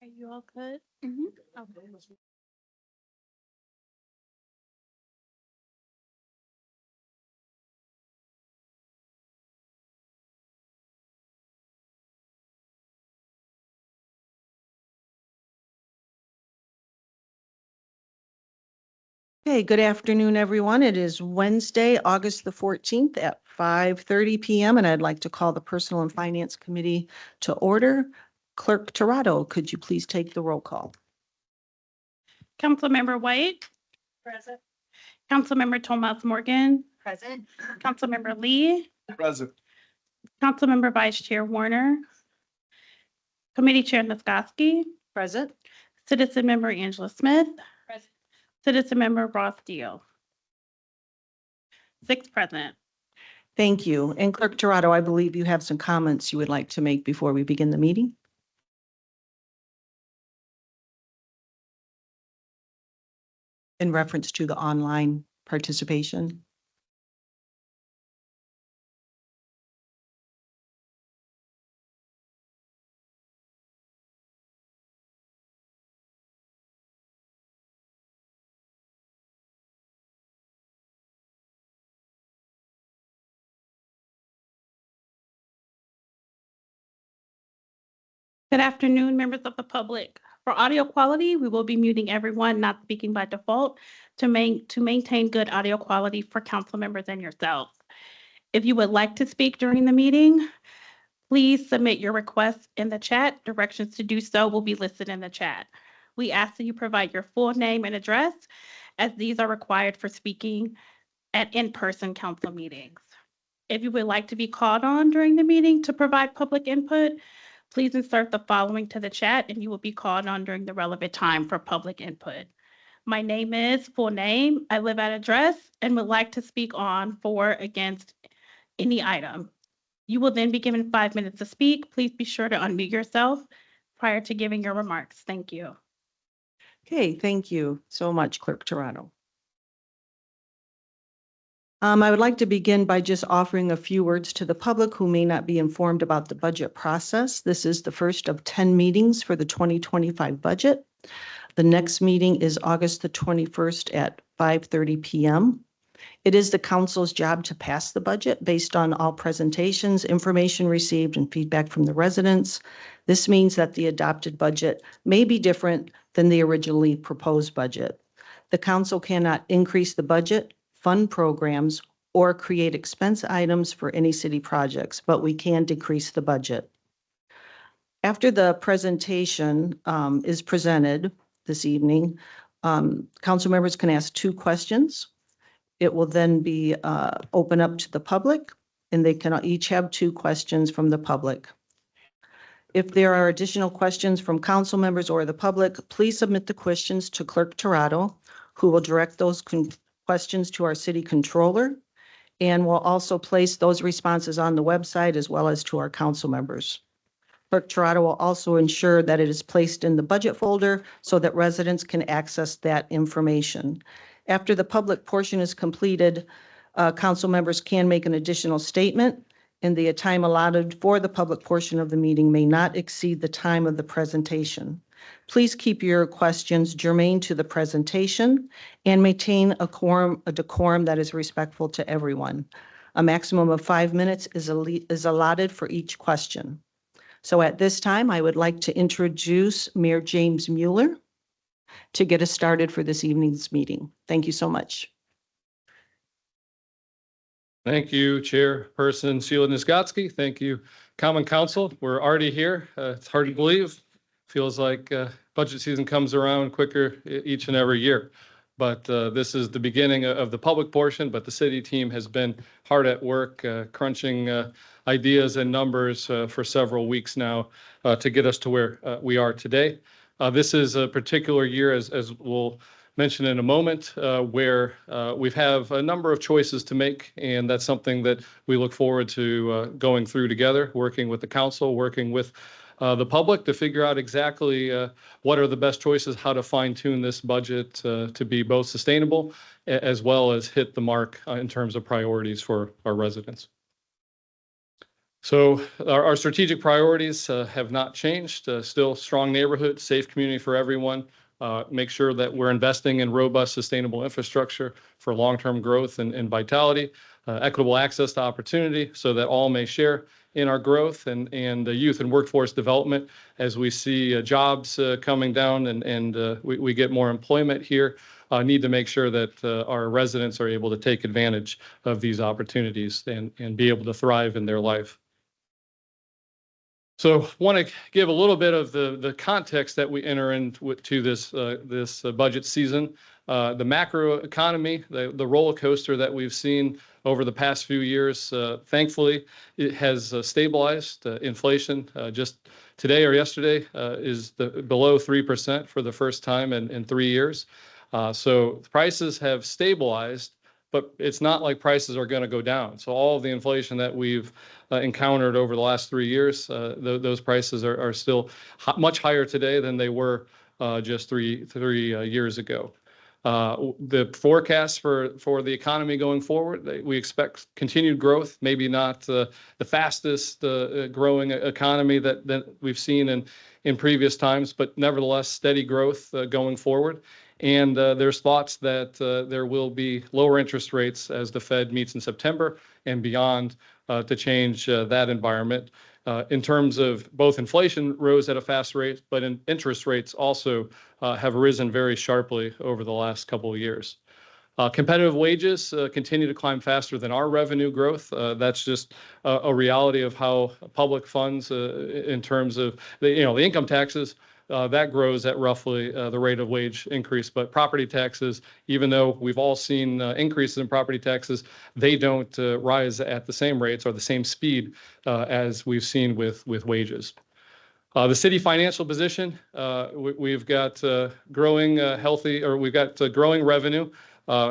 Are you all good? Okay. Okay, good afternoon, everyone. It is Wednesday, August the 14th at 5:30 PM, and I'd like to call the Personal and Finance Committee to order. Clerk Torado, could you please take the roll call? Councilmember White, Present. Councilmember Tomas Morgan, Present. Councilmember Lee, Present. Councilmember Vice Chair Warner, Committee Chair Niskoski, Present. Citizen Member Angela Smith, Present. Citizen Member Ross Steele. 6 present. Thank you. And Clerk Torado, I believe you have some comments you would like to make before we begin the meeting. In reference to the online participation. Good afternoon, members of the public. For audio quality, we will be muting everyone not speaking by default to maintain good audio quality for council members and yourselves. If you would like to speak during the meeting, please submit your requests in the chat. Directions to do so will be listed in the chat. We ask that you provide your full name and address, as these are required for speaking at in-person council meetings. If you would like to be called on during the meeting to provide public input, please insert the following to the chat and you will be called on during the relevant time for public input. My name is, full name, I live at address, and would like to speak on, for, against any item. You will then be given 5 minutes to speak. Please be sure to unmute yourself prior to giving your remarks. Thank you. Okay, thank you so much, Clerk Torado. I would like to begin by just offering a few words to the public who may not be informed about the budget process. This is the first of 10 meetings for the 2025 budget. The next meeting is August the 21st at 5:30 PM. It is the council's job to pass the budget based on all presentations, information received, and feedback from the residents. This means that the adopted budget may be different than the originally proposed budget. The council cannot increase the budget, fund programs, or create expense items for any city projects, but we can decrease the budget. After the presentation is presented this evening, council members can ask 2 questions. It will then be open up to the public, and they can each have 2 questions from the public. If there are additional questions from council members or the public, please submit the questions to Clerk Torado, who will direct those questions to our city controller, and will also place those responses on the website as well as to our council members. Clerk Torado will also ensure that it is placed in the budget folder so that residents can access that information. After the public portion is completed, council members can make an additional statement, and the time allotted for the public portion of the meeting may not exceed the time of the presentation. Please keep your questions germane to the presentation and maintain a decorum that is respectful to everyone. A maximum of 5 minutes is allotted for each question. So at this time, I would like to introduce Mayor James Mueller to get us started for this evening's meeting. Thank you so much. Thank you, Chairperson Sheila Niskoski. Thank you, Common Council. We're already here. It's hard to believe. Feels like budget season comes around quicker each and every year. But this is the beginning of the public portion, but the city team has been hard at work crunching ideas and numbers for several weeks now to get us to where we are today. This is a particular year, as we'll mention in a moment, where we have a number of choices to make, and that's something that we look forward to going through together, working with the council, working with the public to figure out exactly what are the best choices, how to fine tune this budget to be both sustainable as well as hit the mark in terms of priorities for our residents. So our strategic priorities have not changed. Still strong neighborhood, safe community for everyone. Make sure that we're investing in robust, sustainable infrastructure for long-term growth and vitality, equitable access to opportunity so that all may share in our growth and youth and workforce development as we see jobs coming down and we get more employment here. Need to make sure that our residents are able to take advantage of these opportunities and be able to thrive in their life. So want to give a little bit of the context that we enter into this budget season. The macro economy, the roller coaster that we've seen over the past few years, thankfully, it has stabilized. Inflation just today or yesterday is below 3% for the first time in 3 years. So prices have stabilized, but it's not like prices are going to go down. So all of the inflation that we've encountered over the last 3 years, those prices are still much higher today than they were just three years ago. The forecast for the economy going forward, we expect continued growth, maybe not the fastest growing economy that we've seen in previous times, but nevertheless steady growth going forward. And there's thoughts that there will be lower interest rates as the Fed meets in September and beyond to change that environment. In terms of both inflation rose at a fast rate, but interest rates also have risen very sharply over the last couple of years. Competitive wages continue to climb faster than our revenue growth. That's just a reality of how public funds in terms of the income taxes that grows at roughly the rate of wage increase. But property taxes, even though we've all seen increases in property taxes, they don't rise at the same rates or the same speed as we've seen with wages. The city financial position, we've got growing growing revenue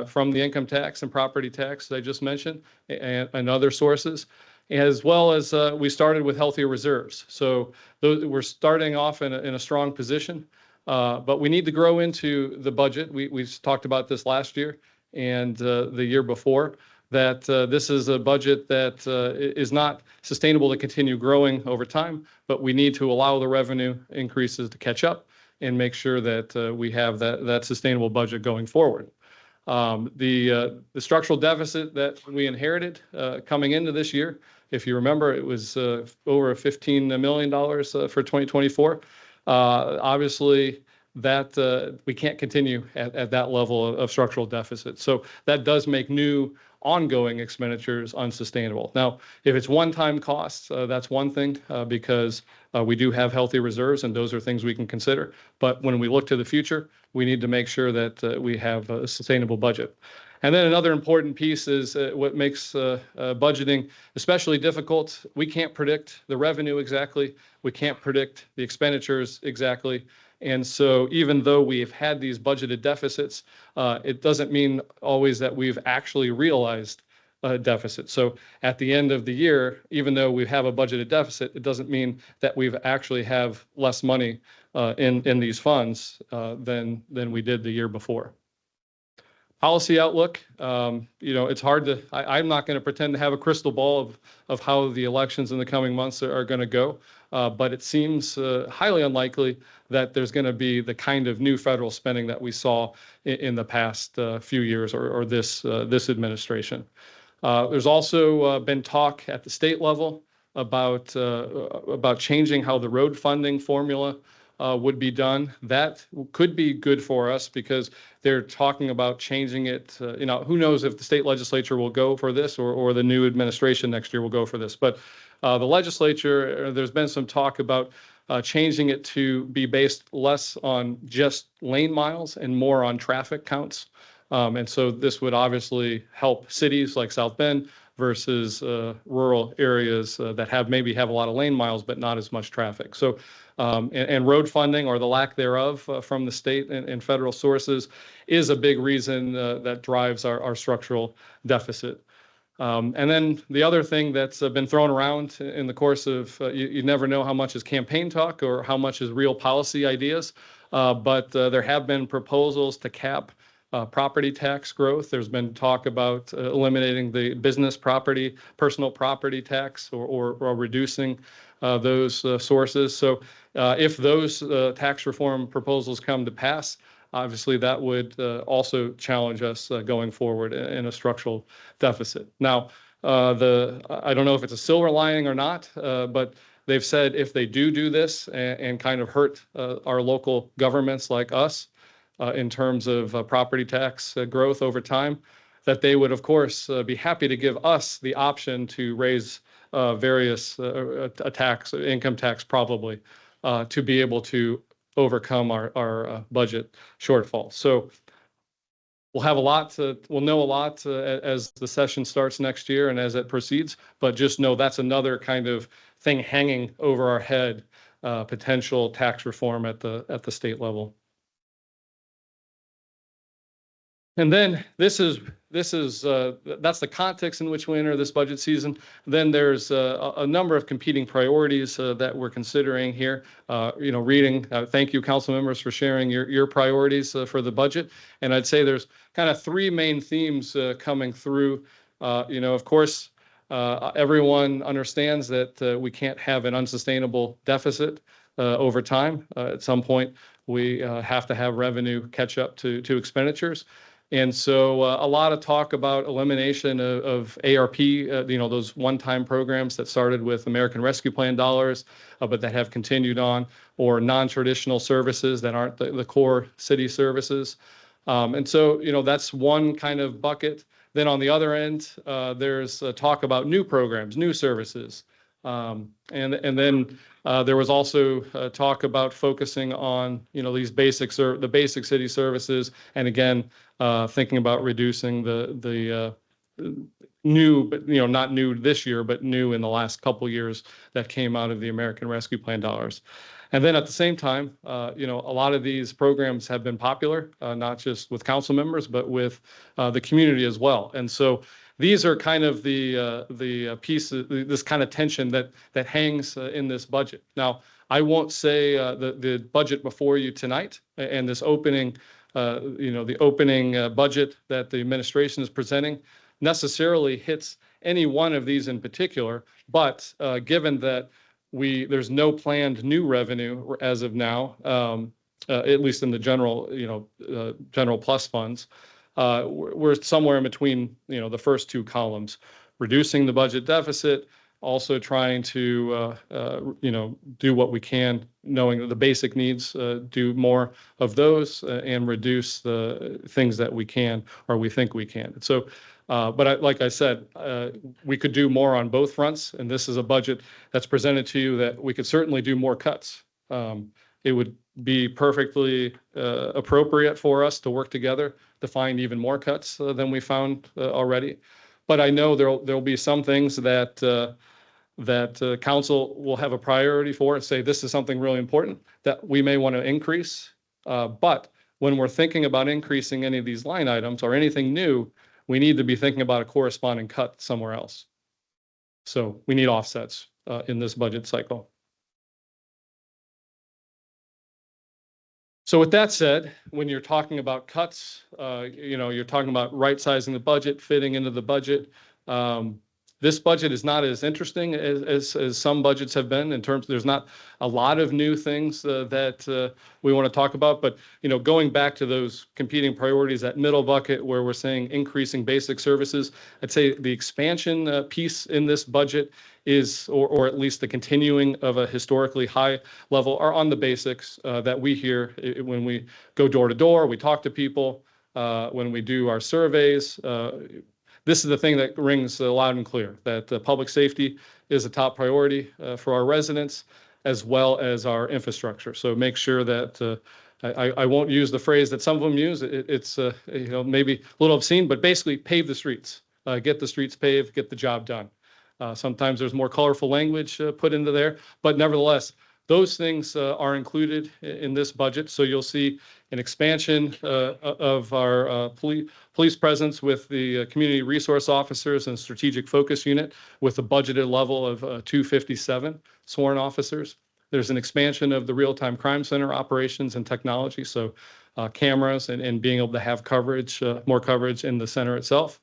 from the income tax and property tax that I just mentioned and other sources, as well as we started with healthier reserves. So we're starting off in a strong position, but we need to grow into the budget. We talked about this last year and the year before, that this is a budget that is not sustainable to continue growing over time, but we need to allow the revenue increases to catch up and make sure that we have that sustainable budget going forward. The structural deficit that we inherited coming into this year, if you remember, it was over $15 million for 2024. Obviously, that we can't continue at that level of structural deficit. So that does make new ongoing expenditures unsustainable. Now, if it's one-time costs, that's one thing because we do have healthy reserves and those are things we can consider. But when we look to the future, we need to make sure that we have a sustainable budget. And then another important piece is what makes budgeting especially difficult. We can't predict the revenue exactly. We can't predict the expenditures exactly. And so even though we've had these budgeted deficits, it doesn't mean always that we've actually realized a deficit. So at the end of the year, even though we have a budgeted deficit, it doesn't mean that we've actually have less money in these funds than we did the year before. Policy outlook, it's hard to, I'm not going to pretend to have a crystal ball of how the elections in the coming months are going to go, but it seems highly unlikely that there's going to be the kind of new federal spending that we saw in the past few years or this administration. There's also been talk at the state level about changing how the road funding formula would be done. That could be good for us because they're talking about changing it. Who knows if the state legislature will go for this or the new administration next year will go for this. But the legislature, there's been some talk about changing it to be based less on just lane miles and more on traffic counts. And so this would obviously help cities like South Bend versus rural areas that maybe have a lot of lane miles, but not as much traffic. So, and road funding or the lack thereof from the state and federal sources is a big reason that drives our structural deficit. And then the other thing that's been thrown around in the course of, you never know how much is campaign talk or how much is real policy ideas, but there have been proposals to cap property tax growth. There's been talk about eliminating the business property, personal property tax, or reducing those sources. So if those tax reform proposals come to pass, obviously that would also challenge us going forward in a structural deficit. Now, I don't know if it's a silver lining or not, but they've said if they do this and kind of hurt our local governments like us in terms of property tax growth over time, that they would, of course, be happy to give us the option to raise various income tax probably, to be able to overcome our budget shortfall. So we'll have a lot we'll know a lot as the session starts next year and as it proceeds, but just know that's another kind of thing hanging over our head, potential tax reform at the state level. And then that's the context in which we enter this budget season. Then there's a number of competing priorities that we're considering here. Thank you, council members, for sharing your priorities for the budget. And I'd say there's kind of three main themes coming through. Of course, everyone understands that we can't have an unsustainable deficit over time. At some point, we have to have revenue catch up to expenditures. And so a lot of talk about elimination of ARP, those one-time programs that started with American Rescue Plan dollars, but that have continued on, or non-traditional services that aren't the core city services. And so, that's one kind of bucket. Then on the other end, there's talk about new programs, new services. And then there was also talk about focusing on, these the basic city services. And again, thinking about reducing the new, but not new this year, but new in the last couple of years that came out of the American Rescue Plan dollars. And then at the same time, a lot of these programs have been popular, not just with council members, but with the community as well. And so these are kind of the pieces, this kind of tension that hangs in this budget. Now, I won't say the budget before you tonight and this opening, the opening budget that the administration is presenting necessarily hits any one of these in particular. But given that there's no planned new revenue as of now, at least in the general, general plus funds, we're somewhere in between, the first two columns, reducing the budget deficit, also trying to, do what we can, knowing that the basic needs, do more of those and reduce the things that we can or we think we can. So, but like I said, we could do more on both fronts, and this is a budget that's presented to you that we could certainly do more cuts. It would be perfectly appropriate for us to work together to find even more cuts than we found already. But I know there'll be some things that council will have a priority for and say this is something really important that we may want to increase. But when we're thinking about increasing any of these line items or anything new, we need to be thinking about a corresponding cut somewhere else. So we need offsets in this budget cycle. So with that said, when you're talking about cuts, you're talking about right-sizing the budget, fitting into the budget. This budget is not as interesting as some budgets have been in terms, there's not a lot of new things that we want to talk about, but, going back to those competing priorities, that middle bucket where we're saying increasing basic services, I'd say the expansion piece in this budget is, or at least the continuing of a historically high level, are on the basics that we hear when we go door to door, we talk to people, when we do our surveys. This is the thing that rings loud and clear, that public safety is a top priority for our residents as well as our infrastructure. So make sure that I won't use the phrase that some of them use. It's maybe a little obscene, but basically pave the streets, get the streets paved, get the job done. Sometimes there's more colorful language put into there, but nevertheless, those things are included in this budget. So you'll see an expansion of our police presence with the community resource officers and strategic focus unit with a budgeted level of 257 sworn officers. There's an expansion of the real-time crime center operations and technology. So cameras and being able to have coverage, more coverage in the center itself.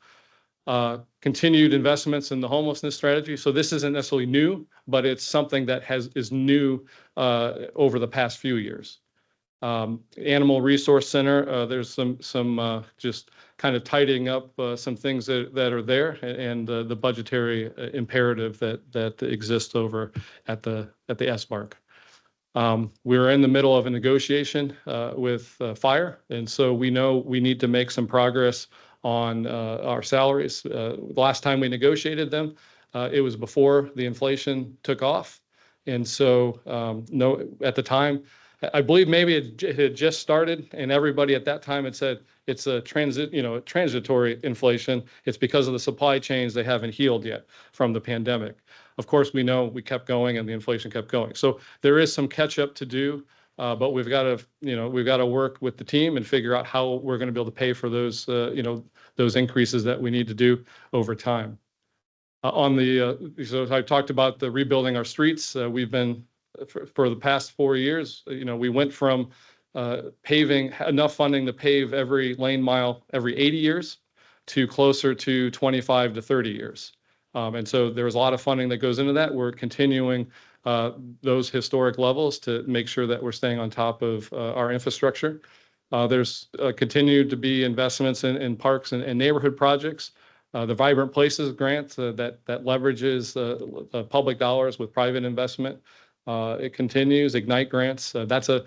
Continued investments in the homelessness strategy. So this isn't necessarily new, but it's something that is new over the past few years. Animal Resource Center, there's some just kind of tidying up some things that are there and the budgetary imperative that exists over at the SBARC. We were in the middle of a negotiation with fire, and so we know we need to make some progress on our salaries. The last time we negotiated them, it was before the inflation took off. And so at the time, I believe maybe it had just started and everybody at that time had said it's a transitory inflation. It's because of the supply chains they haven't healed yet from the pandemic. Of course, we know we kept going and the inflation kept going. So there is some catch up to do, but we've got to work with the team and figure out how we're going to be able to pay for those those increases that we need to do over time. So I talked about the rebuilding our streets. We've been for the past 4 years, we went from paving enough funding to pave every lane mile every 80 years to closer to 25 to 30 years. And so there's a lot of funding that goes into that. We're continuing those historic levels to make sure that we're staying on top of our infrastructure. There's continued to be investments in parks and neighborhood projects. The Vibrant Places grant that leverages public dollars with private investment. It continues. Ignite grants. That's a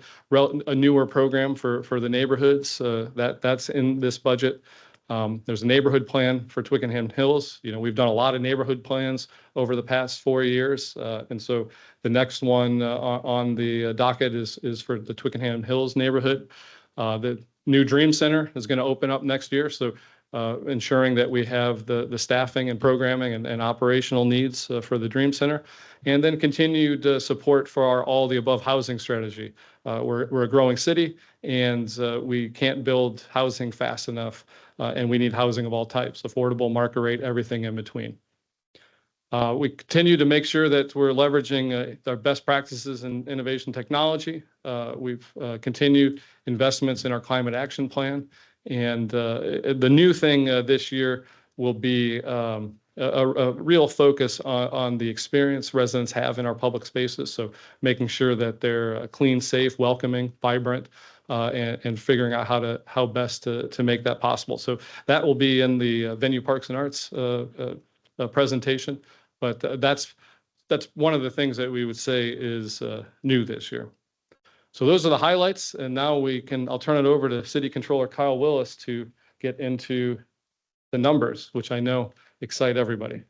newer program for the neighborhoods. That's in this budget. There's a neighborhood plan for Twickenham Hills. We've done a lot of neighborhood plans over the past 4 years. And so the next one on the docket is for the Twickenham Hills neighborhood. The new Dream Center is going to open up next year. So ensuring that we have the staffing and programming and operational needs for the Dream Center, and then continued support for our all the above housing strategy. We're a growing city, and we can't build housing fast enough, and we need housing of all types, affordable, market rate, everything in between. We continue to make sure that we're leveraging our best practices in innovation technology. We've continued investments in our climate action plan. And the new thing this year will be a real focus on the experience residents have in our public spaces. So making sure that they're clean, safe, welcoming, vibrant, and figuring out how best to make that possible. So that will be in the Venue Parks and Arts presentation. But that's one of the things that we would say is new this year. So those are the highlights, and now I'll turn it over to City Controller Kyle Willis to get into the numbers, which I know excite everybody.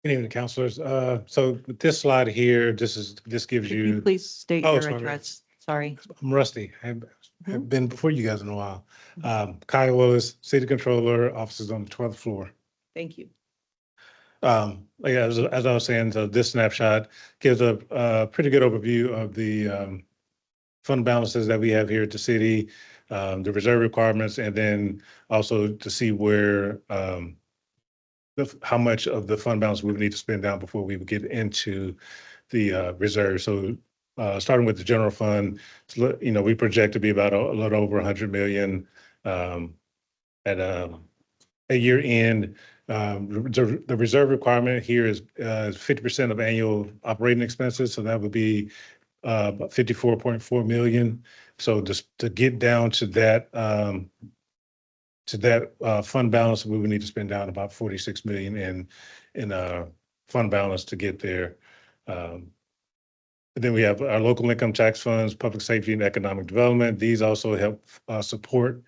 Good evening, councilors. So with this slide here, this gives Could you you, please state Oh, your sorry. address? Sorry. I'm Rusty. I've been before you guys in a while. Kyle Willis, City Controller, offices on the 12th floor. Thank you. As I was saying, so this snapshot gives a pretty good overview of the fund balances that we have here at the city, the reserve requirements, and then also to see where how much of the fund balance we would need to spend down before we would get into the reserve. So starting with the general fund, we project to be about a little over 100 million at a year end. The reserve requirement here is 50% of annual operating expenses. So that would be about 54.4 million. So just to get down to that fund balance, we would need to spend down about 46 million in fund balance to get there. And then we have our local income tax funds, public safety and economic development. These also help support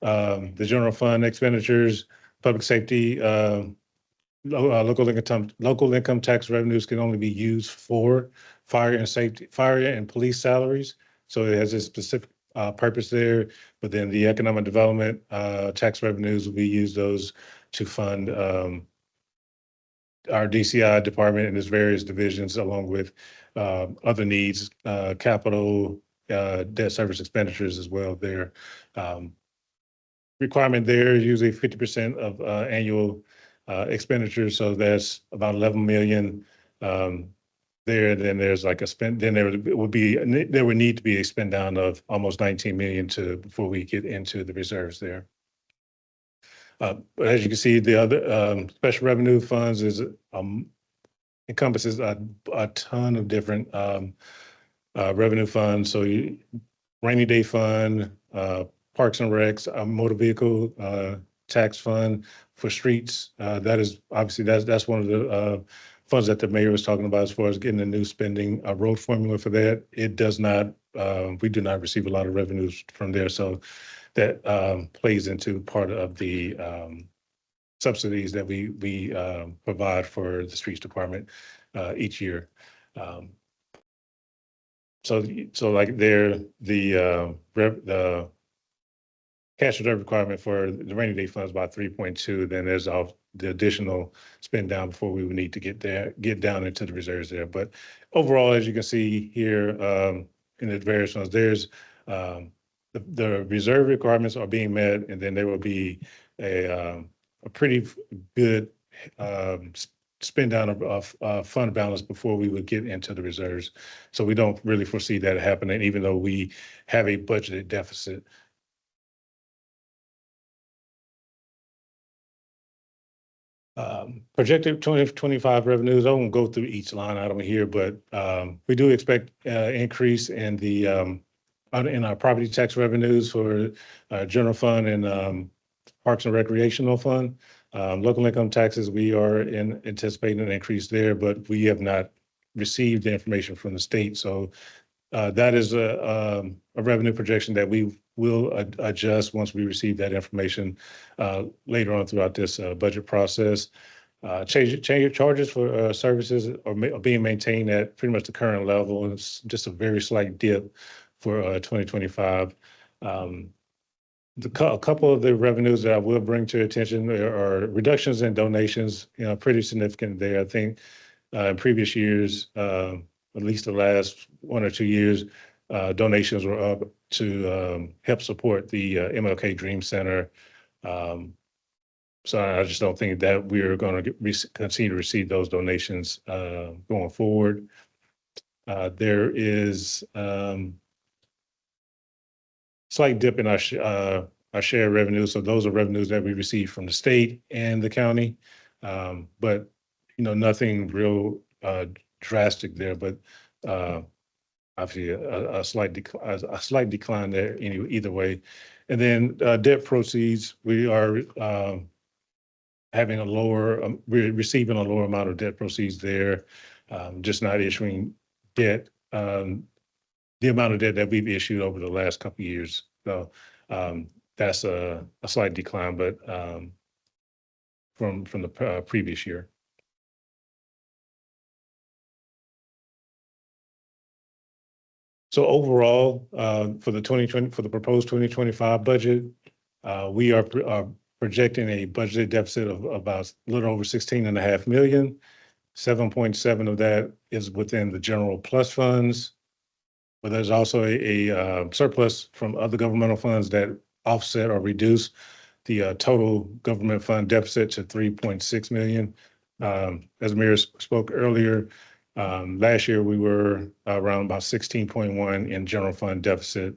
the general fund expenditures. Public safety, local income tax revenues can only be used for fire and police salaries. So it has a specific purpose there. But then the economic development tax revenues, we use those to fund our DCI department and its various divisions, along with other needs, capital debt service expenditures as well there. Requirement there is usually 50% of annual expenditures, so that's about 11 million there. Then there's like a spend, then there would need to be a spend down of almost 19 million before we get into the reserves there. But as you can see, the other special revenue funds encompasses a ton of different revenue funds. So rainy day fund, Parks and Recs, motor vehicle tax fund for streets. That is obviously that's one of the funds that the mayor was talking about as far as getting a new spending road formula for that. It does not. We do not receive a lot of revenues from there, so that plays into part of the subsidies that we provide for the streets department each year. So like the cash reserve requirement for the rainy day fund is about 3.2. Then there's the additional spend down before we would need to get down into the reserves there. But overall, as you can see here in the various ones, there's the reserve requirements are being met, and then there will be a pretty good spend down of fund balance before we would get into the reserves. So we don't really foresee that happening, even though we have a budgeted deficit. Projected 2025 revenues, I won't go through each line item here, but we do expect increase in in our property tax revenues for general fund and Parks and Recreational Fund. Local income taxes, we are anticipating an increase there, but we have not received the information from the state. So that is a revenue projection that we will adjust once we receive that information later on throughout this budget process. Change charges for services are being maintained at pretty much the current level. It's just a very slight dip for 2025. A couple of the revenues that I will bring to your attention are reductions in donations, pretty significant there. I think in previous years, at least the last 1 or 2 years, donations were up to help support the MLK Dream Center. So I just don't think that we're going to continue to receive those donations going forward. There is slight dip in our share revenue. So those are revenues that we receive from the state and the county, but nothing real drastic there. But obviously a slight decline there either way. And then debt proceeds, we are we're receiving a lower amount of debt proceeds there, just not issuing debt. The amount of debt that we've issued over the last couple of years. So that's a slight decline, but from the previous year. So overall, for the proposed 2025 budget, we are projecting a budgeted deficit of about a little over 16.5 million. 7.7 of that is within the general plus funds. But there's also a surplus from other governmental funds that offset or reduce the total government fund deficit to 3.6 million. As Mayor spoke earlier, last year we were around about 16.1 in general fund deficit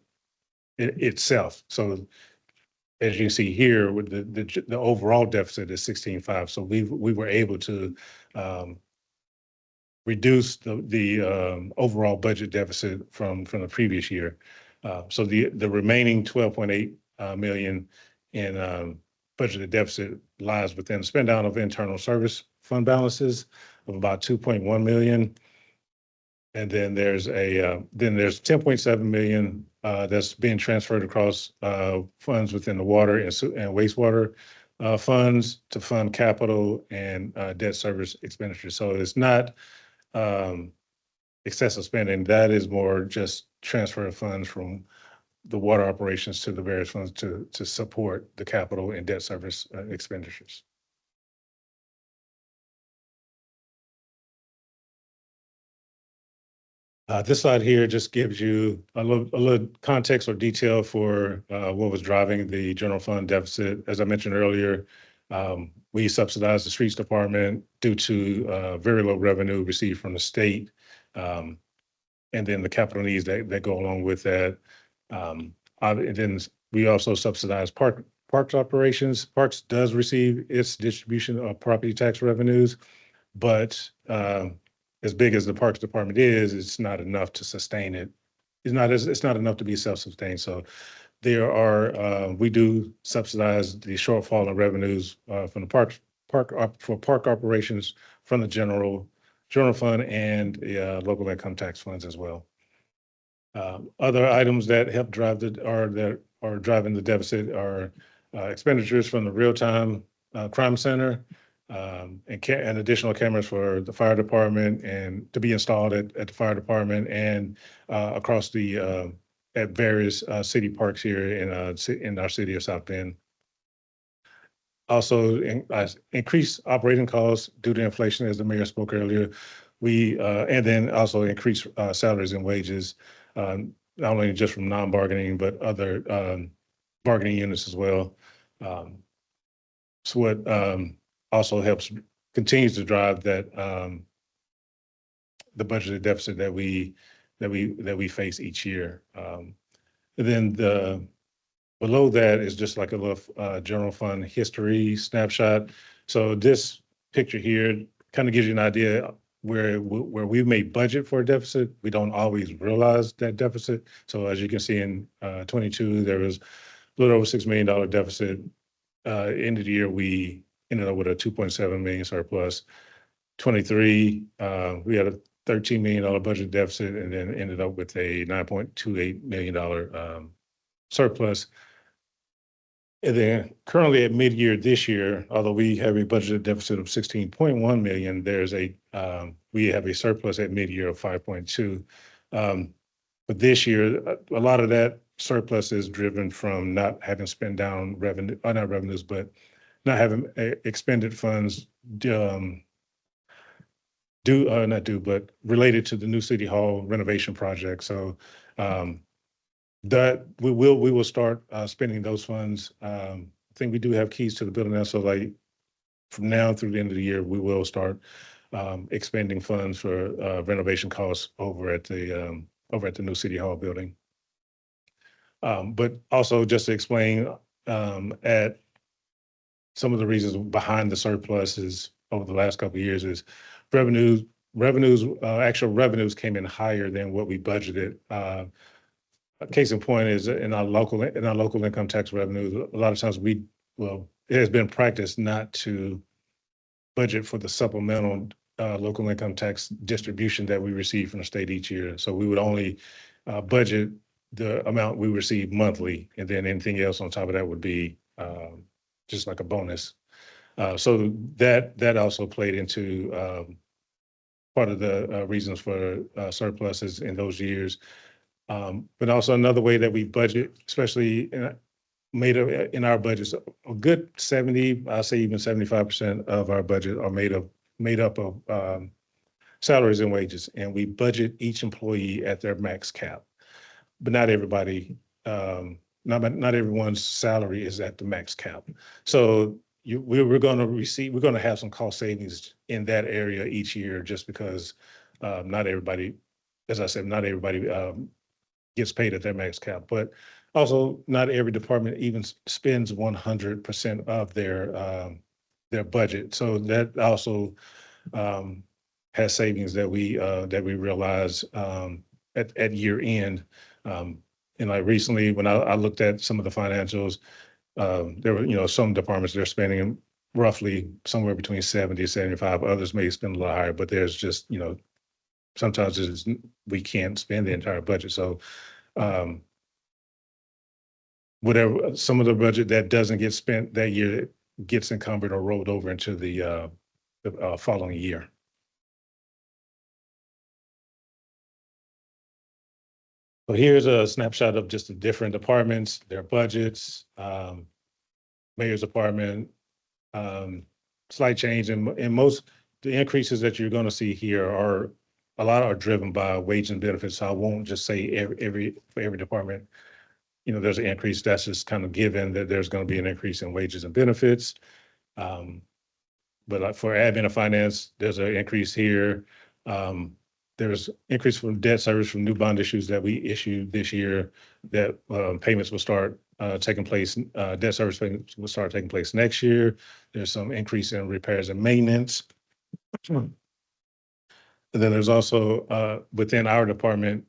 itself. So as you can see here, with the overall deficit is 16.5. So we were able to reduce the overall budget deficit from the previous year. So the remaining 12.8 million in budgeted deficit lies within the spend down of internal service fund balances of about 2.1 million. And then there's 10.7 million that's being transferred across funds within the water and wastewater funds to fund capital and debt service expenditures. So it's not excessive spending. That is more just transfer of funds from the water operations to the various funds to support the capital and debt service expenditures. This slide here just gives you a little context or detail for what was driving the general fund deficit. As I mentioned earlier, we subsidized the streets department due to very low revenue received from the state. And then the capital needs that go along with that. And then we also subsidize parks operations. Parks does receive its distribution of property tax revenues, but as big as the Parks Department is, it's not enough to sustain it. It's not enough to be self-sustained. So we do subsidize the shortfall in revenues from the park operations from the general fund and local income tax funds as well. Other items that help drive that are driving the deficit are expenditures from the real-time crime center, and additional cameras for the fire department and to be installed at the fire department and across at various city parks here in our city of South Bend. Also, increased operating costs due to inflation, as the mayor spoke earlier. And then also increased salaries and wages, not only just from non-bargaining, but other bargaining units as well. So what also continues to drive that the budgeted deficit that we face each year. And then below that is just like a little general fund history snapshot. So this picture here kind of gives you an idea where we may budget for a deficit. We don't always realize that deficit. So as you can see in 22, there was a little over $6 million deficit. End of the year, we ended up with a 2.7 million surplus. 23, we had a $13 million budget deficit and then ended up with a $9.28 million surplus. And then currently at mid-year this year, although we have a budgeted deficit of 16.1 million, we have a surplus at mid-year of 5.2. But this year, a lot of that surplus is driven from not having spent down revenue, not revenues, but not having expended funds but related to the new city hall renovation project. So that we will start spending those funds. I think we do have keys to the building now. So like from now through the end of the year, we will start expending funds for renovation costs over at the new city hall building. But also just to explain at some of the reasons behind the surpluses over the last couple of years is actual revenues came in higher than what we budgeted. A case in point is in our local income tax revenues, a lot of times it has been practiced not to budget for the supplemental local income tax distribution that we receive from the state each year. So we would only budget the amount we receive monthly, and then anything else on top of that would be just like a bonus. So that also played into part of the reasons for surpluses in those years. But also another way that we budget, especially in our budgets, a good 70, I'll say even 75% of our budget are made up of salaries and wages, and we budget each employee at their max cap. But not everybody, not everyone's salary is at the max cap. So we're going to have some cost savings in that area each year, just because not everybody, as I said, not everybody gets paid at their max cap, but also not every department even spends 100% of their budget. So that also has savings that we realize at year end. And like recently, when I looked at some of the financials, there were, some departments, they're spending roughly somewhere between 70 and 75. Others may spend a little higher, but there's just, sometimes we can't spend the entire budget. So whatever, some of the budget that doesn't get spent that year gets encumbered or rolled over into the following year. So here's a snapshot of just the different departments, their budgets, mayor's department, slight change in most, the increases that you're going to see here are a lot are driven by wage and benefits. So I won't just say for every department, there's an increase. That's just kind of given that there's going to be an increase in wages and benefits. But like for admin and finance, there's an increase here. There's increase from debt service from new bond issues that we issued this year that payments will start taking place. Debt service payments will start taking place next year. There's some increase in repairs and maintenance. And then there's also within our department,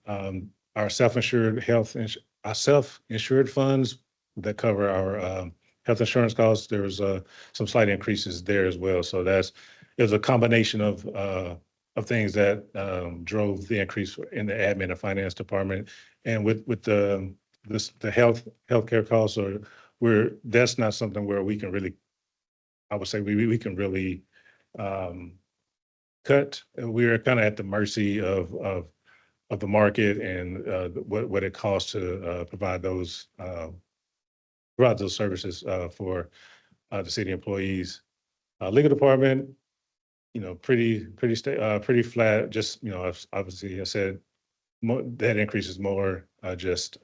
our self-insured our self-insured funds that cover our health insurance costs. There's some slight increases there as well. So there's a combination of things that drove the increase in the admin and finance department. And with the healthcare costs, that's not something where we can really, I would say we can really cut. We're kind of at the mercy of the market and what it costs to provide those services for the city employees. Legal department, pretty flat. Just obviously, I said that increase is more just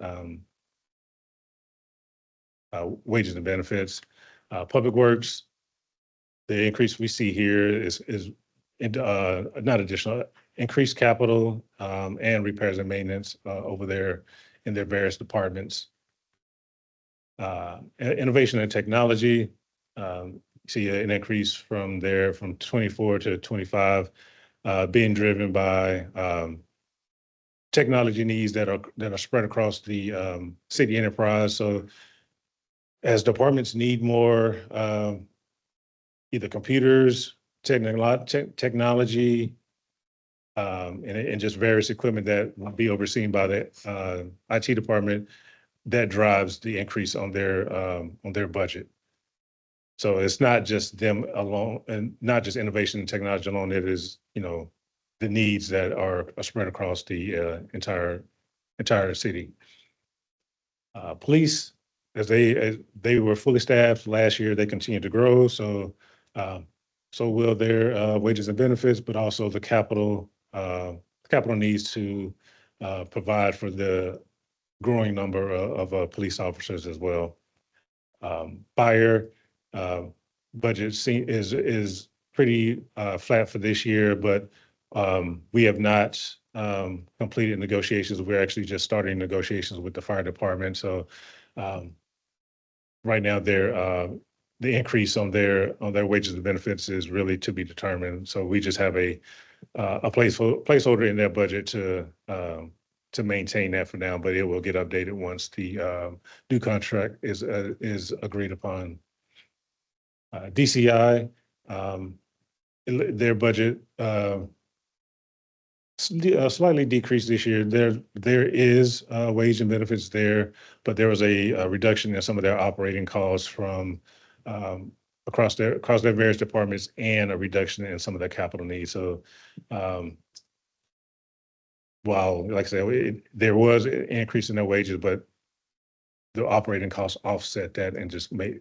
wages and benefits. Public works, the increase we see here is not additional, increased capital and repairs and maintenance over there in their various departments. Innovation and technology, see an increase from 24 to 25, being driven by technology needs that are spread across the city enterprise. So as departments need more either computers, technology, and just various equipment that will be overseen by the IT department, that drives the increase on their budget. So it's not just them alone, and not just innovation and technology alone. It is, the needs that are spread across the entire city. Police, as they were fully staffed last year, they continue to grow. So will their wages and benefits, but also the capital needs to provide for the growing number of police officers as well. Fire budget is pretty flat for this year, but we have not completed negotiations. We're actually just starting negotiations with the fire department. So right now, the increase on their wages and benefits is really to be determined. So we just have a placeholder in their budget to maintain that for now, but it will get updated once the new contract is agreed upon. DCI, their budget slightly decreased this year. There is wage and benefits there, but there was a reduction in some of their operating costs from across their various departments, and a reduction in some of their capital needs. So while, like I said, there was an increase in their wages, but the operating costs offset that and just made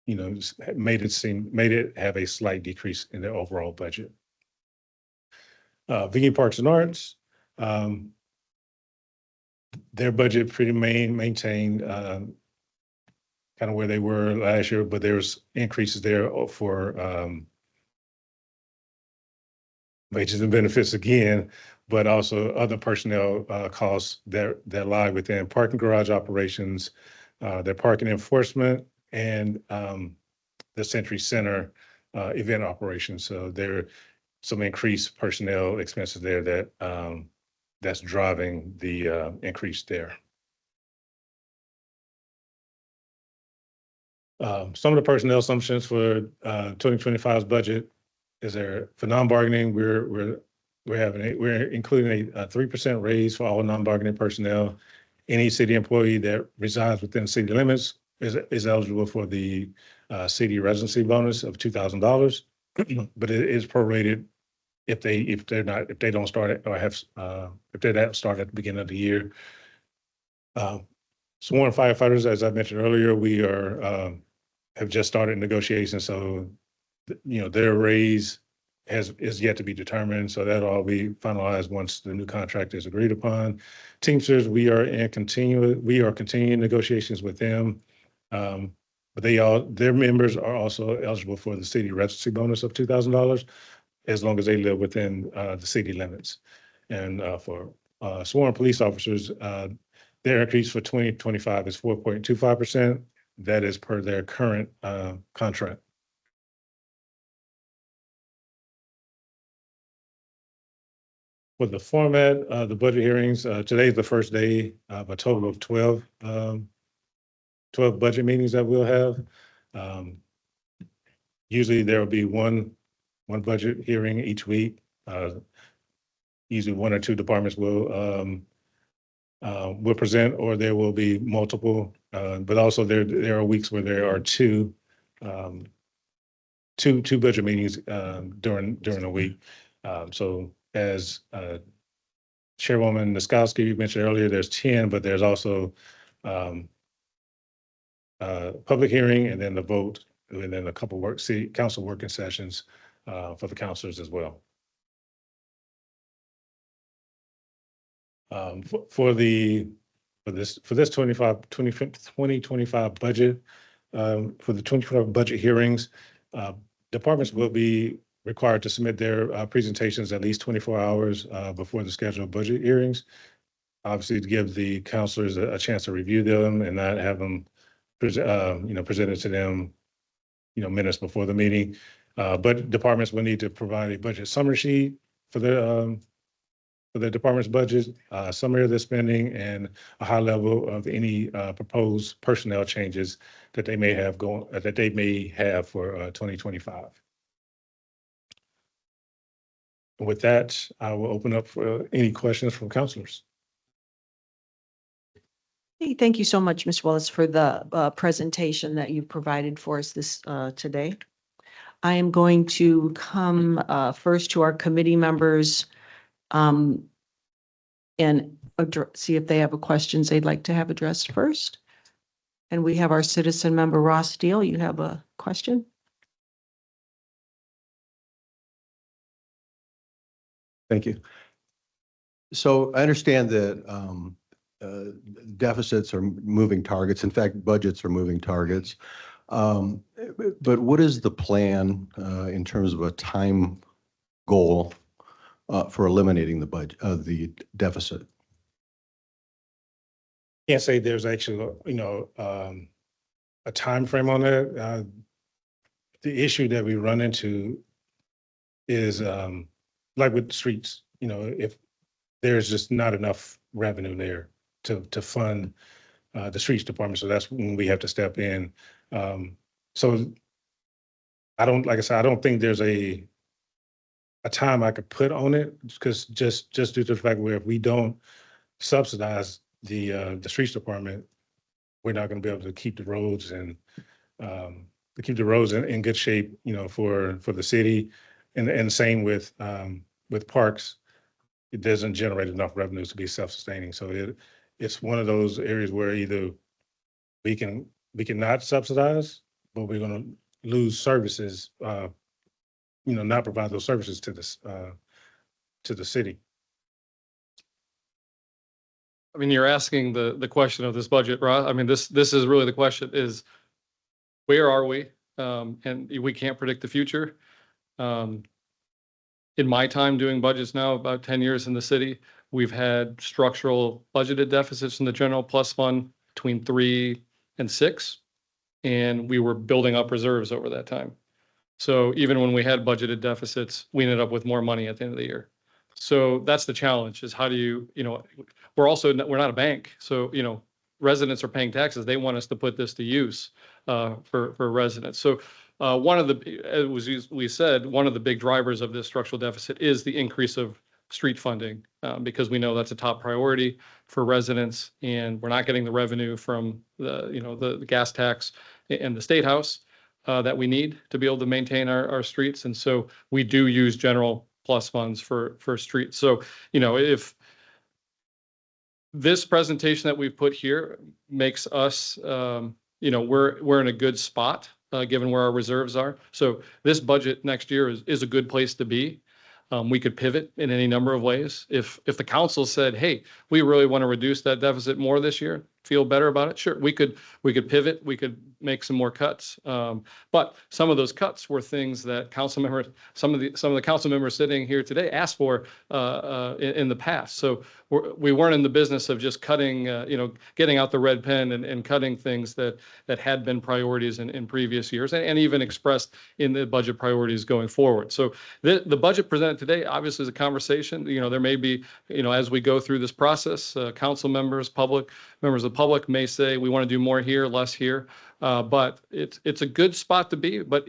it have a slight decrease in their overall budget. Virginia Parks and Arts, their budget pretty maintained kind of where they were last year, but there's increases there for wages and benefits again, but also other personnel costs that lie within parking garage operations, their parking enforcement, and the Century Center event operations. So there are some increased personnel expenses there that's driving the increase there. Some of the personnel assumptions for 2025's budget is there for non-bargaining. We're including a 3% raise for all non-bargaining personnel. Any city employee that resides within city limits is eligible for the city residency bonus of $2,000, but it is prorated if they're not at the beginning of the year. Sworn firefighters, as I mentioned earlier, we have just started negotiations, so their raise is yet to be determined. So that'll all be finalized once the new contract is agreed upon. Teamsters, we are continuing negotiations with them. But their members are also eligible for the city residency bonus of $2,000 as long as they live within the city limits. And for sworn police officers, their increase for 2025 is 4.25%. That is per their current contract. For the format, the budget hearings, today is the first day of a total of 12 budget meetings that we'll have. Usually there will be one budget hearing each week. Usually one or two departments will present, or there will be multiple. But also there are weeks where there are two budget meetings during a week. So as Chairwoman Niskowski mentioned earlier, there's 10, but there's also public hearing and then the vote, and then a couple city council working sessions for the councilors as well. For this 2025 budget, for the 2025 budget hearings, departments will be required to submit their presentations at least 24 hours before the scheduled budget hearings. Obviously, to give the councilors a chance to review them and not have them presented to them, minutes before the meeting. But departments will need to provide a budget summary sheet for the department's budget, summary of their spending, and a high level of any proposed personnel changes that they may have for 2025. With that, I will open up for any questions from councilors. Hey, thank you so much, Ms. Willis, for the presentation that you provided for us today. I am going to come first to our committee members and see if they have questions they'd like to have addressed first. And we have our citizen member, Ross Steele. You have a question? Thank you. So I understand that deficits are moving targets. In fact, budgets are moving targets. But what is the plan in terms of a time goal for eliminating the budget of the deficit? Can't say there's actually, a time frame on that. The issue that we run into is like with the streets, if there's just not enough revenue there to fund the streets department. So that's when we have to step in. So I don't think there's a time I could put on it, because just due to the fact where if we don't subsidize the streets department, we're not going to be able to keep the roads and in good shape, for the city, and same with parks. It doesn't generate enough revenues to be self-sustaining. So it's one of those areas where either we can not subsidize, but we're going to lose services, not provide those services to the city. I mean, you're asking the question of this budget, Ross. I mean, this is really the question is, where are we? And we can't predict the future. In my time doing budgets now, about 10 years in the city, we've had structural budgeted deficits in the general plus fund between 3 and 6, and we were building up reserves over that time. So even when we had budgeted deficits, we ended up with more money at the end of the year. So that's the challenge, is how do you, we're not a bank. So, residents are paying taxes. They want us to put this to use for residents. So one of the big drivers of this structural deficit is the increase of street funding, because we know that's a top priority for residents, and we're not getting the revenue from the gas tax and the state house that we need to be able to maintain our streets. And so we do use general plus funds for streets. So, if this presentation that we've put here makes us, we're in a good spot given where our reserves are. So this budget next year is a good place to be. We could pivot in any number of ways. If the council said, hey, we really want to reduce that deficit more this year, feel better about it, sure, we could pivot, we could make some more cuts. But some of those cuts were things that council members, some of the council members sitting here today asked for in the past. So we weren't in the business of just cutting, getting out the red pen and cutting things that had been priorities in previous years and even expressed in the budget priorities going forward. So the budget presented today obviously is a conversation. There may be, as we go through this process, council members, members of the public may say we want to do more here, less here. But it's a good spot to be. But,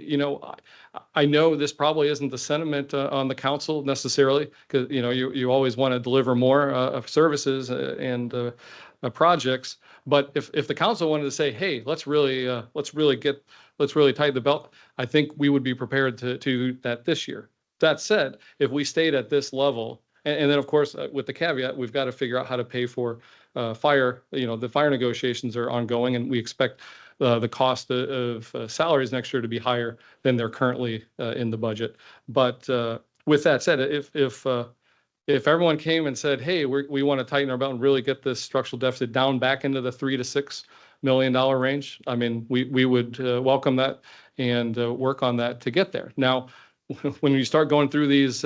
I know this probably isn't the sentiment on the council necessarily, because, you always want to deliver more of services and projects. But if the council wanted to say, hey, let's really tighten the belt, I think we would be prepared to do that this year. That said, if we stayed at this level, and then of course, with the caveat, we've got to figure out how to pay for fire. The fire negotiations are ongoing, and we expect the cost of salaries next year to be higher than they're currently in the budget. But with that said, if everyone came and said, hey, we want to tighten our belt and really get this structural deficit down back into the $3 to $6 million range, I mean, we would welcome that and work on that to get there. Now, when you start going through these,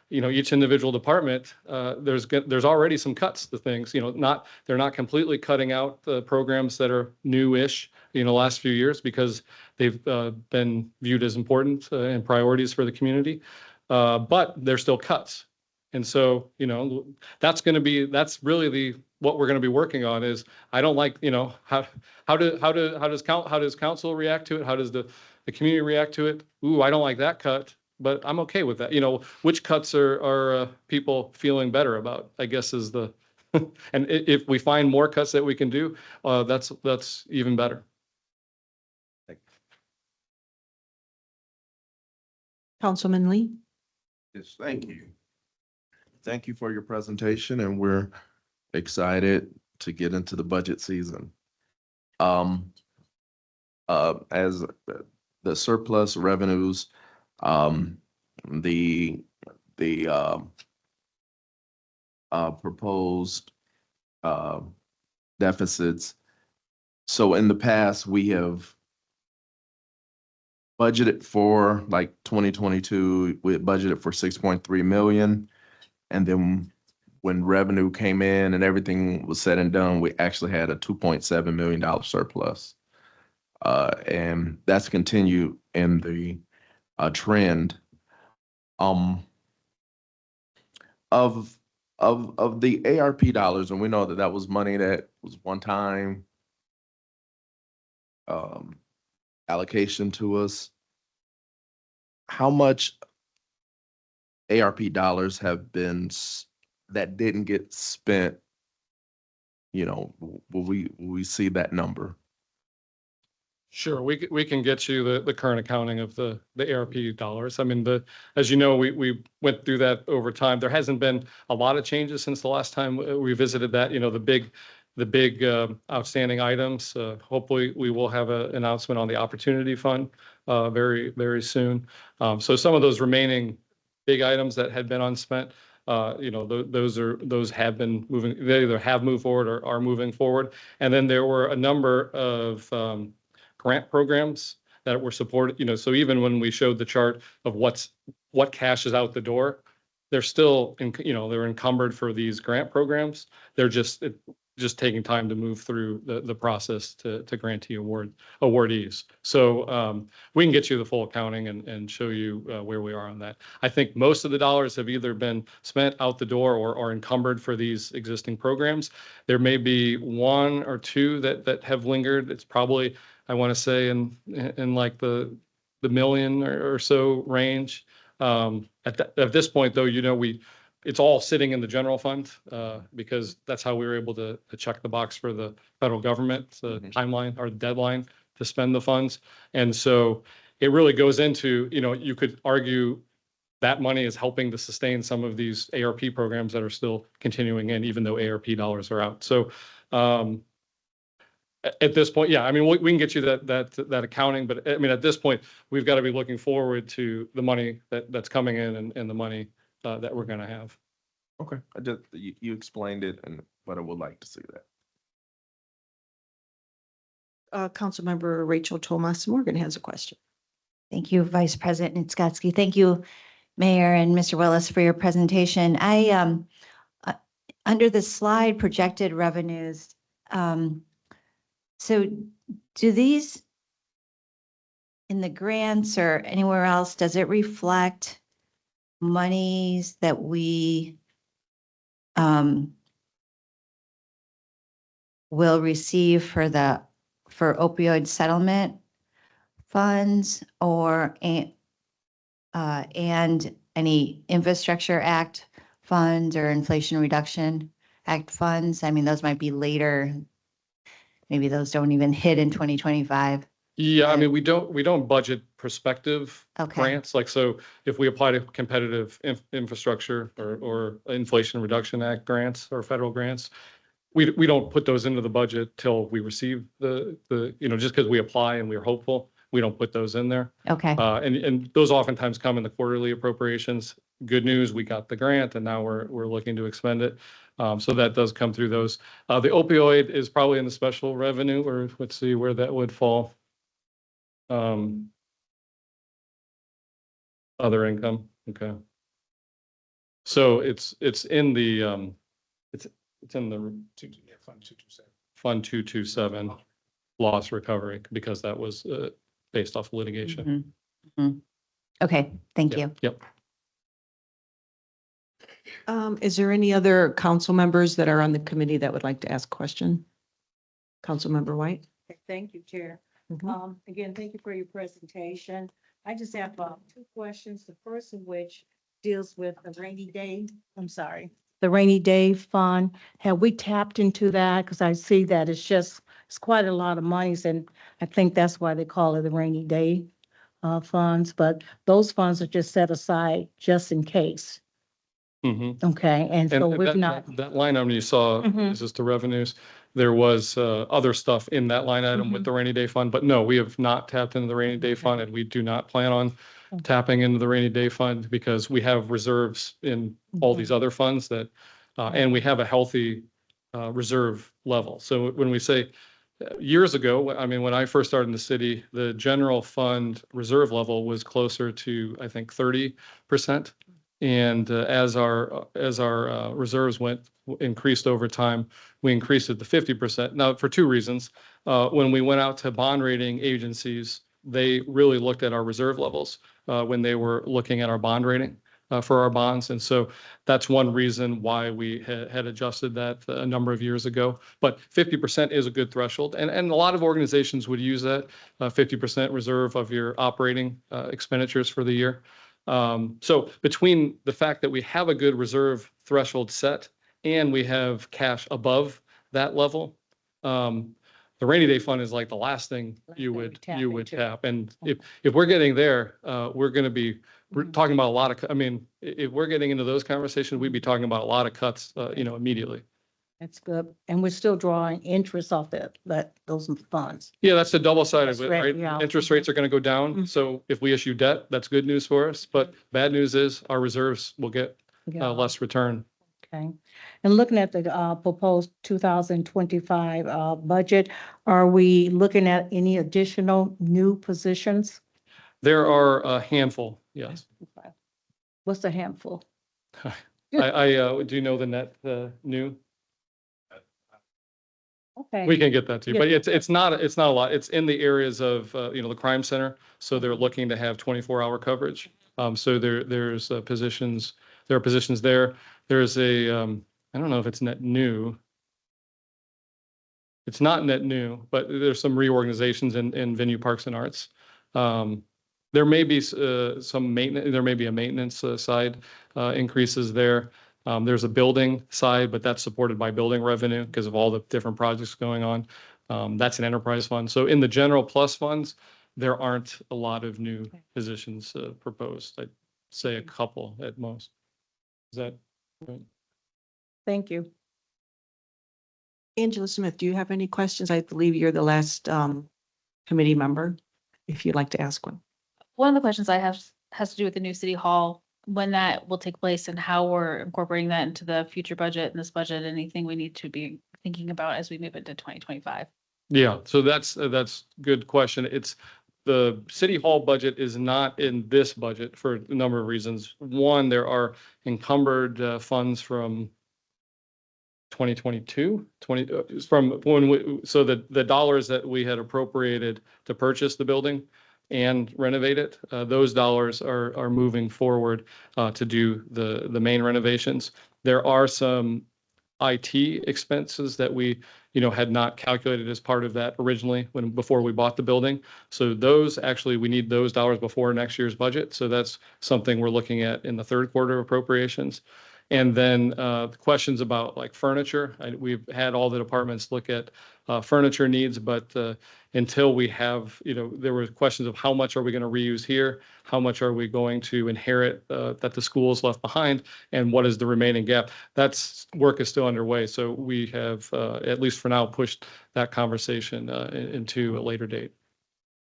each individual department, there's already some cuts to things. They're not completely cutting out the programs that are new-ish, last few years because they've been viewed as important and priorities for the community. But they're still cuts, and so that's really what we're going to be working on. Is I don't like how does council react to it? How does the community react to it? Ooh, I don't like that cut. But I'm okay with that. Which cuts are people feeling better about, I guess, is the, and if we find more cuts that we can do, that's even better. Councilman Lee? Yes, thank you. Thank you for your presentation, and we're excited to get into the budget season. As the surplus revenues, the proposed deficits. So in the past, we have budgeted for, like 2022, we had budgeted for 6.3 million. And then when revenue came in and everything was said and done, we actually had a $2.7 million surplus. And that's continued in the trend of the ARP dollars, and we know that was money that was one time allocation to us. How much ARP dollars have been that didn't get spent? Will we see that number? Sure, we can get you the current accounting of the ARP dollars. I mean, as you know, we went through that over time. There hasn't been a lot of changes since the last time we visited that. The big outstanding items. Hopefully, we will have an announcement on the Opportunity Fund very, very soon. So some of those remaining big items that had been unspent, those have been moving. They either have moved forward or are moving forward. And then there were a number of grant programs that were supported. So even when we showed the chart of what cash is out the door, they're still they're encumbered for these grant programs. They're just taking time to move through the process to grantee awardees. So we can get you the full accounting and show you where we are on that. I think most of the dollars have either been spent out the door or are encumbered for these existing programs. There may be one or two that have lingered. It's probably, I want to say, in like the million or so range. At this point, though, it's all sitting in the general fund because that's how we were able to check the box for the federal government, the timeline or the deadline to spend the funds. And so it really goes into, you could argue that money is helping to sustain some of these ARP programs that are still continuing in, even though ARP dollars are out. So At this point, yeah, I mean, we can get you that accounting, but I mean, at this point, we've got to be looking forward to the money that's coming in and the money that we're going to have. Okay, I just, you explained it, but I would like to see that. Councilmember Rachel Tomas Morgan has a question. Thank you, Vice President Skotsky. Thank you, Mayor and Mr. Willis, for your presentation. Under the slide projected revenues, so do these in the grants or anywhere else, does it reflect monies that we will receive for opioid settlement funds or and any Infrastructure Act funds or Inflation Reduction Act funds? I mean, those might be later. Maybe those don't even hit in 2025. Yeah, I mean, we don't budget prospective Okay. grants. Like, so if we apply to competitive infrastructure or Inflation Reduction Act grants or federal grants, we don't put those into the budget till we receive the, just because we apply and we're hopeful, we don't put those in there. Okay. And those oftentimes come in the quarterly appropriations. Good news, we got the grant and now we're looking to expend it. So that does come through those. The opioid is probably in the special revenue, or let's see where that would fall. Other income, okay. So it's in the it's in the Fund 227 loss recovery, because that was based off litigation. Mhm. Mhm. Okay, thank Yeah, you. Yep. Is there any other council members that are on the committee that would like to ask a question? Councilmember White? Thank you, Chair. Mhm. Again, thank you for your presentation. I just have two questions. The first of which deals with the rainy day fund. Have we tapped into that? Because I see that it's quite a lot of monies, and I think that's why they call it the rainy day funds. But those funds are just set aside just in case. Mhm. Okay, and so And we've that, not. that line item you saw, Mhm. is just the revenues. There was other stuff in that line item with the rainy day fund, but no, we have not tapped into the rainy day fund, and we do not plan on tapping into the rainy day fund, because we have reserves in all these other funds that, and we have a healthy reserve level. So when we say years ago, I mean, when I first started in the city, the general fund reserve level was closer to, I think, 30%. And as our reserves increased over time, we increased it to 50%. Now, for two reasons. When we went out to bond rating agencies, they really looked at our reserve levels when they were looking at our bond rating for our bonds. And so that's one reason why we had adjusted that a number of years ago. But 50% is a good threshold. And a lot of organizations would use that 50% reserve of your operating expenditures for the year. So between the fact that we have a good reserve threshold set and we have cash above that level, the rainy day fund is like the last thing you would tap. And if we're getting there, we're going to be talking about a lot of, I mean, if we're getting into those conversations, we'd be talking about a lot of cuts, immediately. That's good. And we're still drawing interest off those funds. Yeah, that's the double side of That's it, right, right? yeah. Interest rates are going to go down. Mhm. So if we issue debt, that's good news for us. But bad news is our reserves will get Yeah. less return. Okay. And looking at the proposed 2025 budget, are we looking at any additional new positions? There are a handful, yes. What's a handful? Do you know the net new? Okay. We can get that to you, but Yeah. it's not a lot. It's in the areas of, the crime center. So they're looking to have 24-hour coverage. So there's positions, there are positions there. There's I don't know if it's net new. It's not net new, but there's some reorganizations in venue parks and arts. There may be some maintenance, there may be a maintenance side increases there. There's a building side, but that's supported by building revenue because of all the different projects going on. That's an enterprise fund. So in the general plus funds, there aren't a lot of new positions proposed. I'd say a couple at most. Is that right? Thank you. Angela Smith, do you have any questions? I believe you're the last committee member, if you'd like to ask one. One of the questions I have has to do with the new city hall, when that will take place and how we're incorporating that into the future budget and this budget, anything we need to be thinking about as we move into 2025. Yeah, so that's good question. It's the city hall budget is not in this budget for a number of reasons. One, there are encumbered funds from 2022, from when so the dollars that we had appropriated to purchase the building and renovate it, those dollars are moving forward to do the main renovations. There are some IT expenses that we, had not calculated as part of that originally before we bought the building. So those actually, we need those dollars before next year's budget. So that's something we're looking at in the third quarter appropriations. And then the questions about like furniture, we've had all the departments look at furniture needs, but until we have, there were questions of how much are we going to reuse here? How much are we going to inherit that the schools left behind? And what is the remaining gap? That's work is still underway. So we have, at least for now, pushed that conversation into a later date.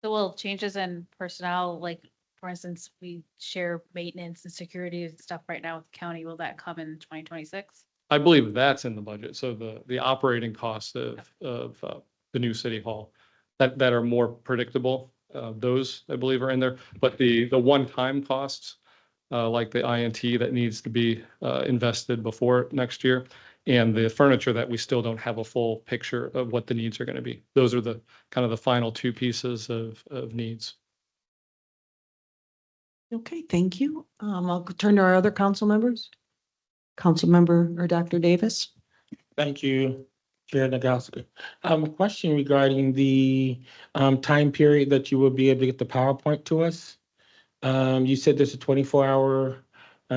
So will changes in personnel, like for instance, we share maintenance and security and stuff right now with the county. Will that come in 2026? I believe that's in the budget. So the operating costs of the new city hall that are more predictable, those I believe are in there. But the one-time costs, like the INT that needs to be invested before next year, and the furniture that we still don't have a full picture of what the needs are going to be. Those are the kind of the final two pieces of needs. Okay, thank you. I'll turn to our other council members. Council member or Dr. Davis. Thank you, Chair Nagowski. A question regarding the time period that you will be able to get the PowerPoint to us. You said there's a 24-hour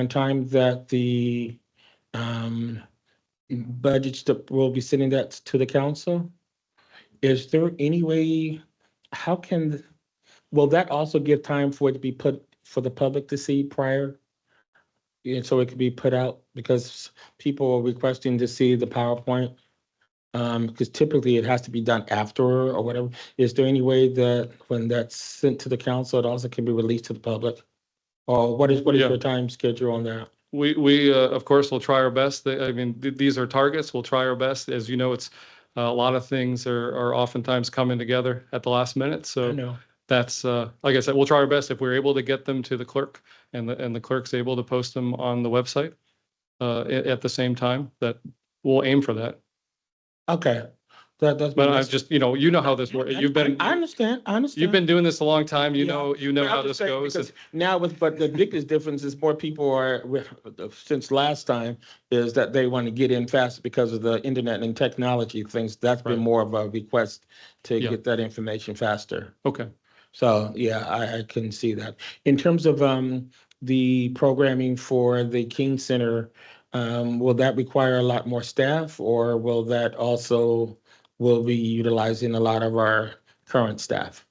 time that the budgets that will be sending that to the council. Is there any way, will that also give time for it to be put for the public to see prior? And so it could be put out because people are requesting to see the PowerPoint. Because typically it has to be done after or whatever. Is there any way that when that's sent to the council, it also can be released to the public? Or what is Yeah. your time schedule on that? We of course will try our best. I mean, these are targets. We'll try our best. As you know, it's a lot of things are oftentimes coming together at the last minute. I So know. that's like I said, we'll try our best if we're able to get them to the clerk and the clerk's able to post them on the website at the same time. That we'll aim for that. Okay. That's. But I've just you know how this works. You've been I understand. you've been doing this a long time. You Yeah. know But how I'm this just saying, goes. because now but the biggest difference is more people are, since last time, is that they want to get in fast because of the internet and technology things. That's been Right. more of a request to Yeah. get that information faster. Okay. So, yeah, I can see that. In terms of the programming for the King Center, will that require a lot more staff, or will that also will be utilizing a lot of our current staff?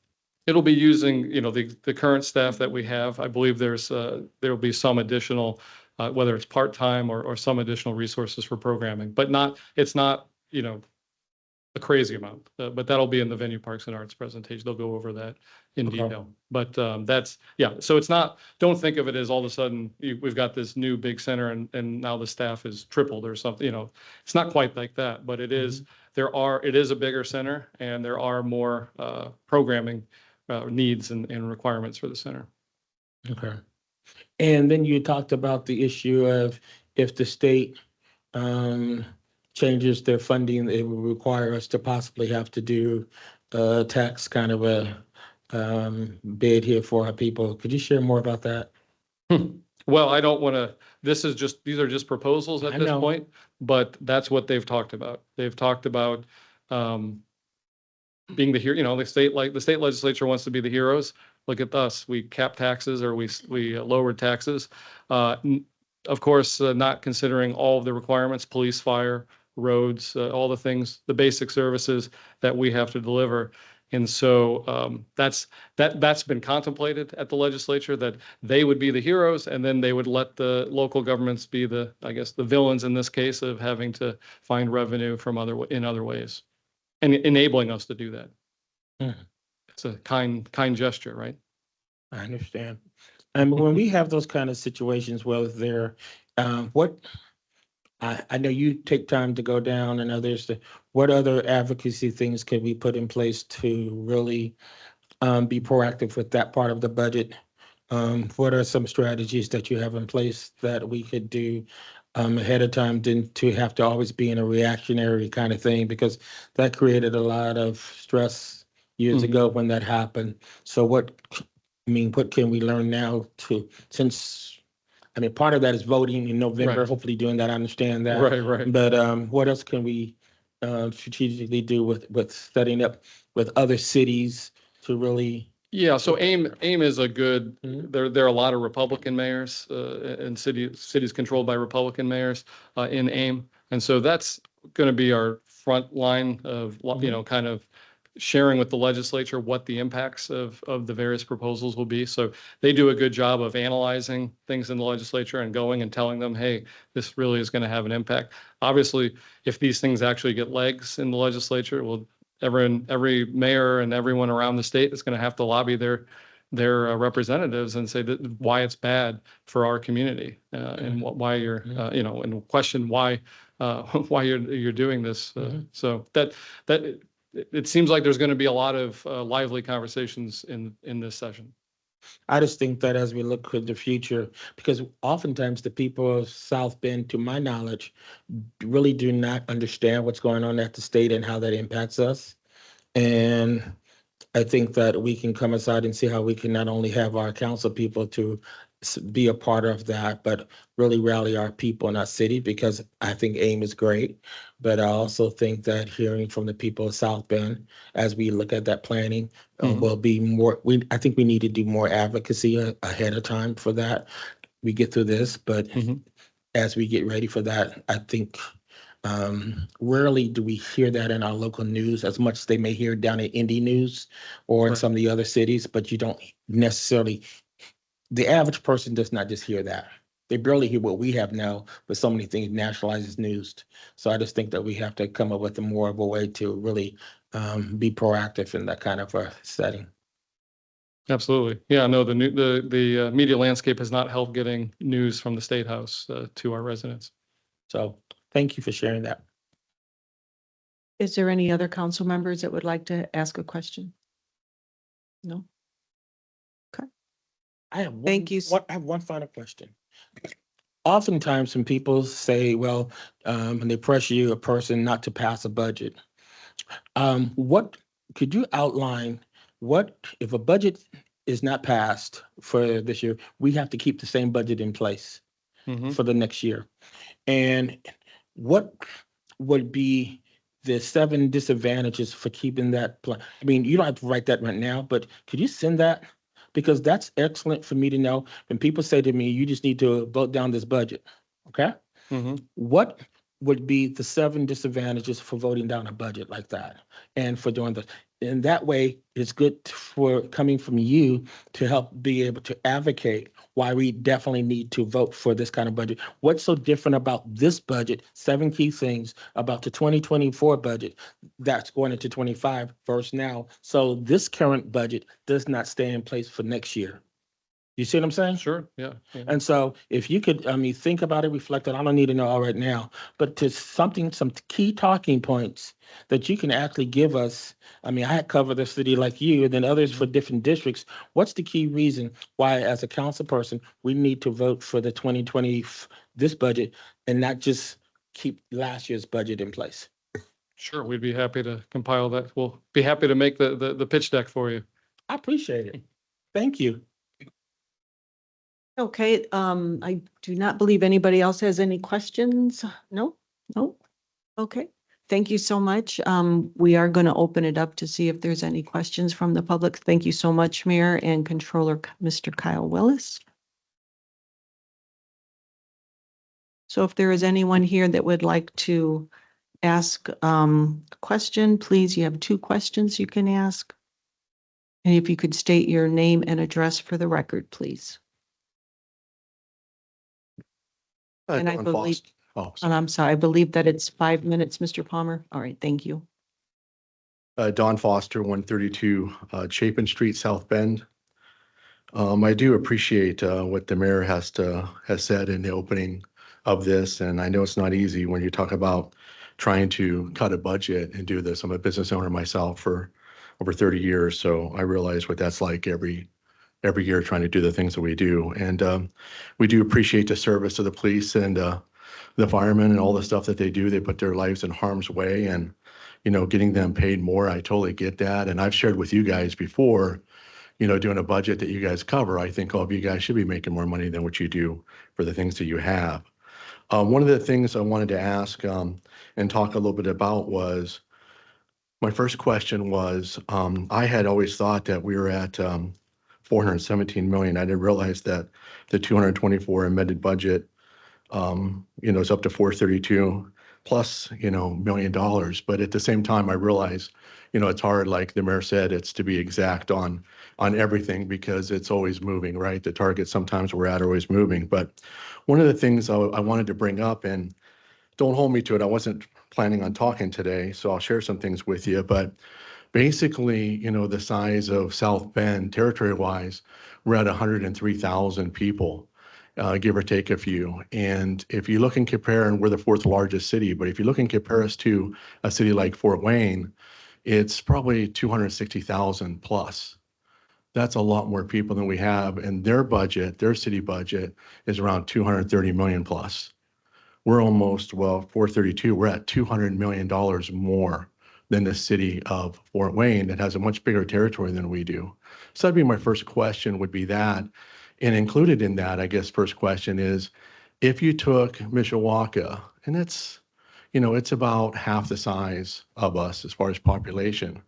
It'll be using, the current staff that we have. I believe there'll be some additional, whether it's part-time or some additional resources for programming, but it's not, a crazy amount. But that'll be in the Venue Parks and Arts presentation. They'll go over that in Okay. detail. But so it's not, don't think of it as all of a sudden we've got this new big center and now the staff is tripled or something, it's not quite like that, but it is, it is a bigger center and there are more programming needs and requirements for the center. Okay. And then you talked about the issue of if the state changes their funding, it will require us to possibly have to do a tax kind of a bid here for our people. Could you share more about that? Well, I don't want to, these are just proposals I at this know. point, but that's what they've talked about. They've talked about being the hero, the state legislature wants to be the heroes. Look at us, we capped taxes or we lowered taxes. Of course, not considering all of the requirements, police, fire, roads, all the things, the basic services that we have to deliver. And so that's been contemplated at the legislature, that they would be the heroes and then they would let the local governments be the, I guess, the villains in this case of having to find revenue from in other ways and enabling us to do that. Mhm. It's a kind gesture, right? I understand. And when we have those kind of situations, well, there, I know you take time to go down and others, what other advocacy things can we put in place to really be proactive with that part of the budget? What are some strategies that you have in place that we could do ahead of time than to have to always be in a reactionary kind of thing? Because that created a lot of stress years Mhm. ago when that happened. So what can we learn now part of that is voting in November, Right. hopefully doing that, I understand that. Right. But what else can we strategically do with setting up with other cities to really? Yeah, so AIM is a good, Mhm. there are a lot of Republican mayors and cities controlled by Republican mayors in AIM. And so that's going to be our front line of, kind of sharing with the legislature what the impacts of the various proposals will be. So they do a good job of analyzing things in the legislature and going and telling them, hey, this really is going to have an impact. Obviously, if these things actually get legs in the legislature, well, every mayor and everyone around the state is going to have to lobby their representatives and say that why it's bad for our community and why you're and question why why you're doing this. So that it seems like there's going to be a lot of lively conversations in this session. I just think that as we look to the future, because oftentimes the people of South Bend, to my knowledge, really do not understand what's going on at the state and how that impacts us. And I think that we can come aside and see how we can not only have our council people to be a part of that, but really rally our people in our city, because I think AIM is great. But I also think that hearing from the people of South Bend as we look at that planning Mhm. will be more, I think we need to do more advocacy ahead of time for that. We get through this, but Mhm. as we get ready for that, I think rarely do we hear that in our local news as much as they may hear down in Indy News or in Right. some of the other cities, but you don't necessarily, the average person does not just hear that. They barely hear what we have now, but so many things nationalized as news. So I just think that we have to come up with more of a way to really be proactive in that kind of a setting. Absolutely. Yeah, no, the media landscape has not helped getting news from the State House to our residents. So thank you for sharing that. Is there any other council members that would like to ask a question? No? I have Thank you. I have one final question. Oftentimes when people say, well, when they pressure you, a person not to pass a budget, what could you outline what if a budget is not passed for this year, we have to keep the same budget in place Mhm. for the next year? And what would be the 7 disadvantages for keeping that plan? I mean, you don't have to write that right now, but could you send that? Because that's excellent for me to know. When people say to me, you just need to vote down this budget, okay? Mhm. What would be the 7 disadvantages for voting down a budget like that and for doing the, in that way, it's good for coming from you to help be able to advocate why we definitely need to vote for this kind of budget. What's so different about this budget? 7 key things about the 2024 budget that's going into 25 versus now. So this current budget does not stay in place for next year. You see what I'm saying? Sure. Yeah. And so if you could, think about it, reflect on, I don't need to know all right now, but to some key talking points that you can actually give us. I had covered the city like you and then others for different districts. What's the key reason why, as a council person, we need to vote for the 2020, this budget and not just keep last year's budget in place? Sure. We'd be happy to compile that. We'll be happy to make the pitch deck for you. I appreciate it. Thank you. Okay, I do not believe anybody else has any questions. No? No? Okay, thank you so much. We are going to open it up to see if there's any questions from the public. Thank you so much, Mayor and Controller, Mr. Kyle Willis. So if there is anyone here that would like to ask a question, please, you have 2 questions you can ask. And if you could state your name and address for the record, please. And I Don believe- Foster. Oh, And sorry. I'm sorry, I believe that it's 5 minutes, Mr. Palmer. All right, thank you. Don Foster, 132 Chapin Street, South Bend. I do appreciate what the mayor has said in the opening of this, and I know it's not easy when you talk about trying to cut a budget and do this. I'm a business owner myself for over 30 years, so I realize what that's like every year trying to do the things that we do. And we do appreciate the service of the police and the firemen and all the stuff that they do. They put their lives in harm's way, and getting them paid more, I totally get that. And I've shared with you guys before, doing a budget that you guys cover, I think all of you guys should be making more money than what you do for the things that you have. One of the things I wanted to ask and talk a little bit about was, my first question was, I had always thought that we were at 417 million. I didn't realize that the 224 amended budget, is up to 432 plus, $1 million. But at the same time, I realize, it's hard, like the mayor said, it's to be exact on everything because it's always moving, right? The targets sometimes we're at are always moving. But one of the things I wanted to bring up, and don't hold me to it, I wasn't planning on talking today, so I'll share some things with you. But basically, the size of South Bend territory-wise, we're at 103,000 people, give or take a few. And if you look and compare, and we're the fourth largest city, but if you look and compare us to a city like Fort Wayne, it's probably 260,000 plus. That's a lot more people than we have, and their budget, their city budget, is around 230 million plus. We're almost, 432, we're at $200 million more than the city of Fort Wayne that has a much bigger territory than we do. So that'd be my first question, would be that. And included in that, I guess, first question is, if you took Mishawaka, and it's about half the size of us as far as population.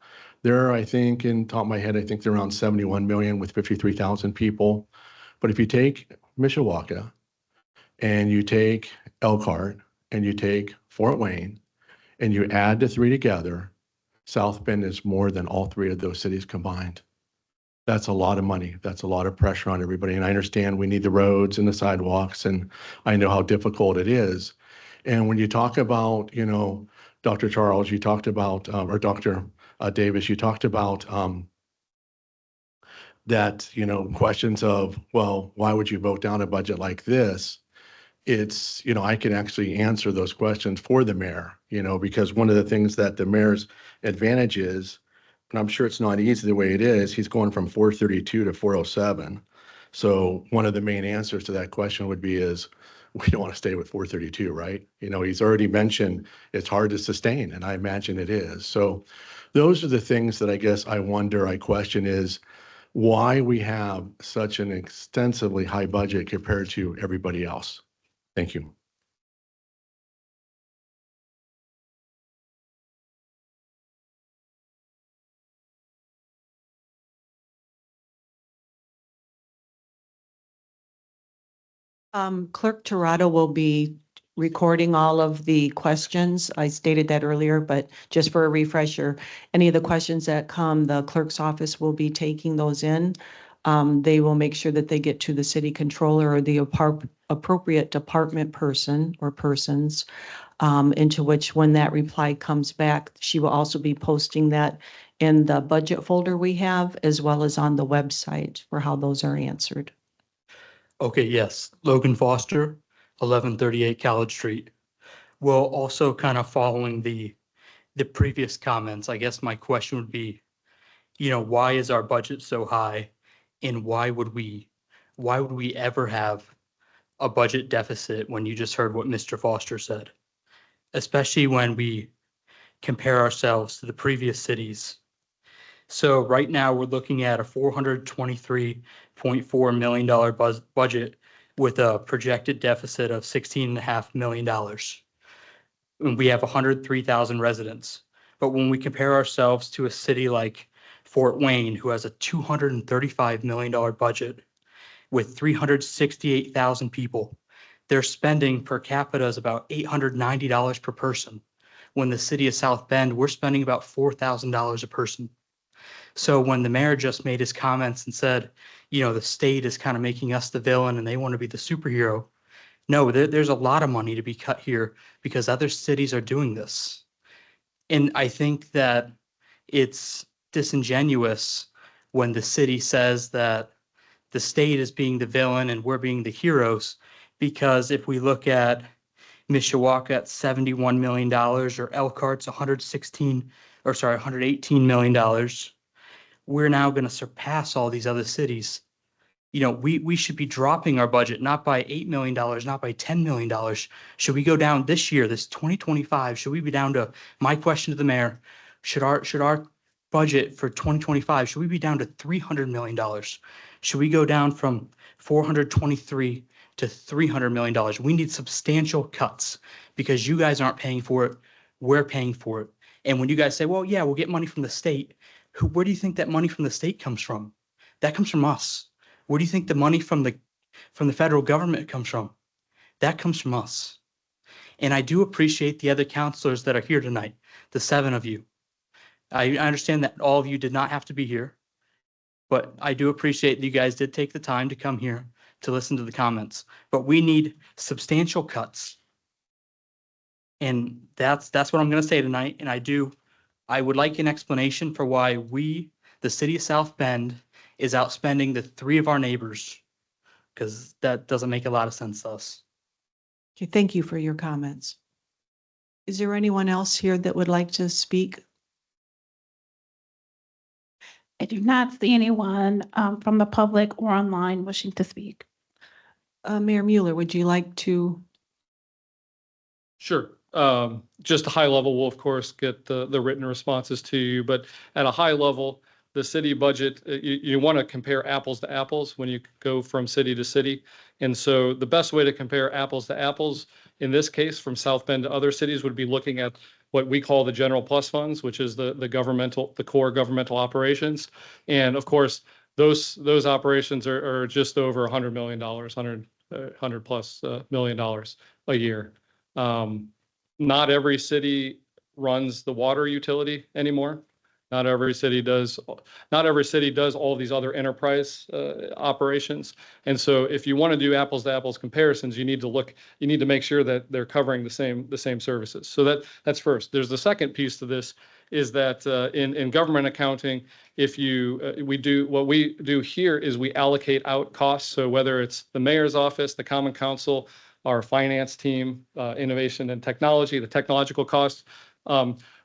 There, I think, in top of my head, I think they're around 71 million with 53,000 people. But if you take Mishawaka and you take Elkhart and you take Fort Wayne and you add the three together, South Bend is more than all three of those cities combined. That's a lot of money. That's a lot of pressure on everybody. And I understand we need the roads and the sidewalks, and I know how difficult it is. And when you talk about, Dr. Charles, you talked about, or Dr. Davis, you talked about that, questions of, well, why would you vote down a budget like this? It's, I can actually answer those questions for the mayor, because one of the things that the mayor's advantage is, and I'm sure it's not easy the way it is, he's going from 432 to 407. So one of the main answers to that question would be is, we don't want to stay with 432, right? He's already mentioned it's hard to sustain, and I imagine it is. So those are the things that I guess I question is why we have such an extensively high budget compared to everybody else. Thank you. Clerk Torado will be recording all of the questions. I stated that earlier, but just for a refresher, any of the questions that come, the clerk's office will be taking those in. They will make sure that they get to the city controller or the appropriate department person or persons, into which when that reply comes back, she will also be posting that in the budget folder we have, as well as on the website for how those are answered. Okay, yes, Logan Foster, 1138 College Street. Well, also kind of following the previous comments, I guess my question would be, why is our budget so high? And why would we ever have a budget deficit when you just heard what Mr. Foster said? Especially when we compare ourselves to the previous cities. So right now we're looking at a $423.4 million budget with a projected deficit of $16.5 million. And we have 103,000 residents. But when we compare ourselves to a city like Fort Wayne, who has a $235 million budget with 368,000 people, their spending per capita is about $890 per person. When the city of South Bend, we're spending about $4,000 a person. So when the mayor just made his comments and said, you know, the state is kind of making us the villain and they want to be the superhero. No, there's a lot of money to be cut here because other cities are doing this. And I think that it's disingenuous when the city says that the state is being the villain and we're being the heroes. Because if we look at Mishawaka at $71 million or Elkhart's $118 million, we're now going to surpass all these other cities. You know, we should be dropping our budget, not by $8 million, not by $10 million. Should we go down this year, this 2025? Should we be down to, my question to the mayor, should our budget for 2025, should we be down to $300 million? Should we go down from 423 to $300 million? We need substantial cuts because you guys aren't paying for it. We're paying for it. And when you guys say, well, yeah, we'll get money from the state. Where do you think that money from the state comes from? That comes from us. Where do you think the money from the federal government comes from? That comes from us. And I do appreciate the other counselors that are here tonight, the 7 of you. I understand that all of you did not have to be here, but I do appreciate that you guys did take the time to come here to listen to the comments. But we need substantial cuts. And that's what I'm going to say tonight. And I would like an explanation for why we, the city of South Bend, is outspending the 3 of our neighbors, because that doesn't make a lot of sense to us. Okay, thank you for your comments. Is there anyone else here that would like to speak? I do not see anyone from the public or online wishing to speak. Mayor Mueller, would you like to? Sure. Just a high level, we'll of course get the written responses to you, but at a high level, the city budget, you want to compare apples to apples when you go from city to city. And so the best way to compare apples to apples, in this case, from South Bend to other cities, would be looking at what we call the general plus funds, which is the core governmental operations. And of course, those operations are just over $100 million, 100 plus million dollars a year. Not every city runs the water utility anymore. Not every city does all these other enterprise operations. And so if you want to do apples to apples comparisons, you need to make sure that they're covering the same services. So that's first. There's the second piece to this is that in government accounting, what we do here is we allocate out costs. So whether it's the mayor's office, the common council, our finance team, innovation and technology, the technological costs,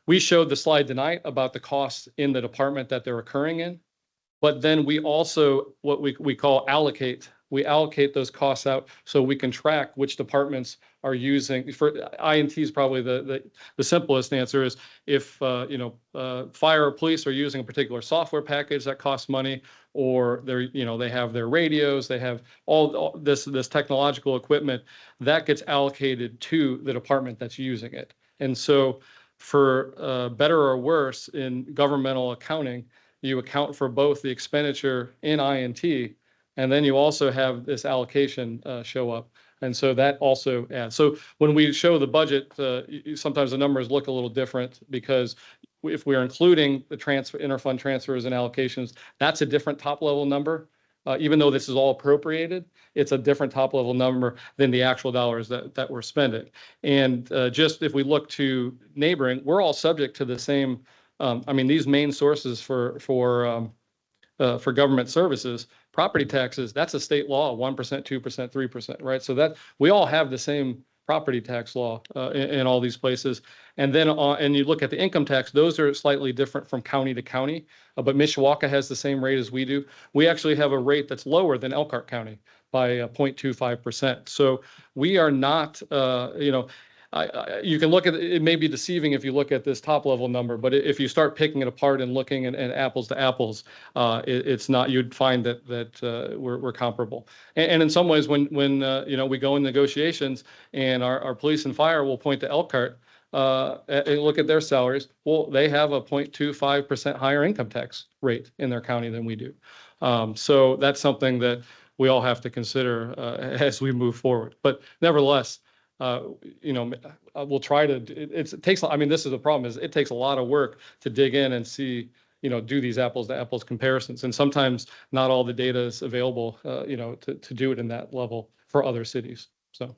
we showed the slide tonight about the costs in the department that they're occurring in, but then we also, what we call allocate, we allocate those costs out so we can track which departments are using. For INT is probably the simplest answer is if fire or police are using a particular software package that costs money, or they have their radios, they have all this technological equipment that gets allocated to the department that's using it. And so for better or worse in governmental accounting, you account for both the expenditure in INT, and then you also have this allocation show up. And so that also adds. So when we show the budget, sometimes the numbers look a little different because if we're including the interfund transfers and allocations, that's a different top level number. Even though this is all appropriated, it's a different top level number than the actual dollars that we're spending. And just if we look to neighboring, we're all subject to the same. These main sources for government services, property taxes, that's a state law, 1%, 2%, 3%, right? So that we all have the same property tax law in all these places. And then and you look at the income tax, those are slightly different from county to county, but Mishawaka has the same rate as we do. We actually have a rate that's lower than Elkhart County by 0.25%. So we are not, you can look at it may be deceiving if you look at this top level number, but if you start picking it apart and looking at apples to apples, it's not. You'd find that we're comparable. And in some ways, when we go in negotiations and our police and fire will point to Elkhart and look at their salaries. Well, they have a 0.25% higher income tax rate in their county than we do. So that's something that we all have to consider as we move forward. But nevertheless, we'll try to. It takes. This is the problem. Is it takes a lot of work to dig in and see do these apples to apples comparisons. And sometimes not all the data is available, to do it in that level for other cities. So.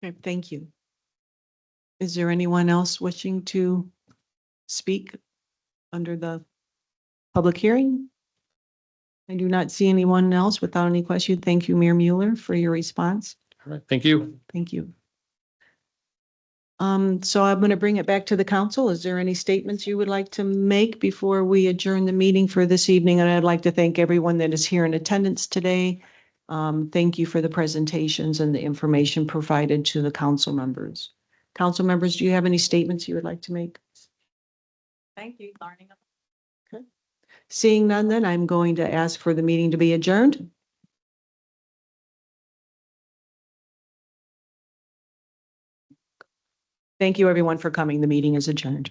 Okay, thank you. Is there anyone else wishing to speak under the public hearing? I do not see anyone else without any question. Thank you, Mayor Mueller, for your response. All right, thank you. Thank you. So I'm going to bring it back to the council. Is there any statements you would like to make before we adjourn the meeting for this evening? And I'd like to thank everyone that is here in attendance today. Thank you for the presentations and the information provided to the council members. Council members, do you have any statements you would like to make? Thank you, learning. Okay. Seeing none, then I'm going to ask for the meeting to be adjourned. Thank you, everyone, for coming. The meeting is adjourned.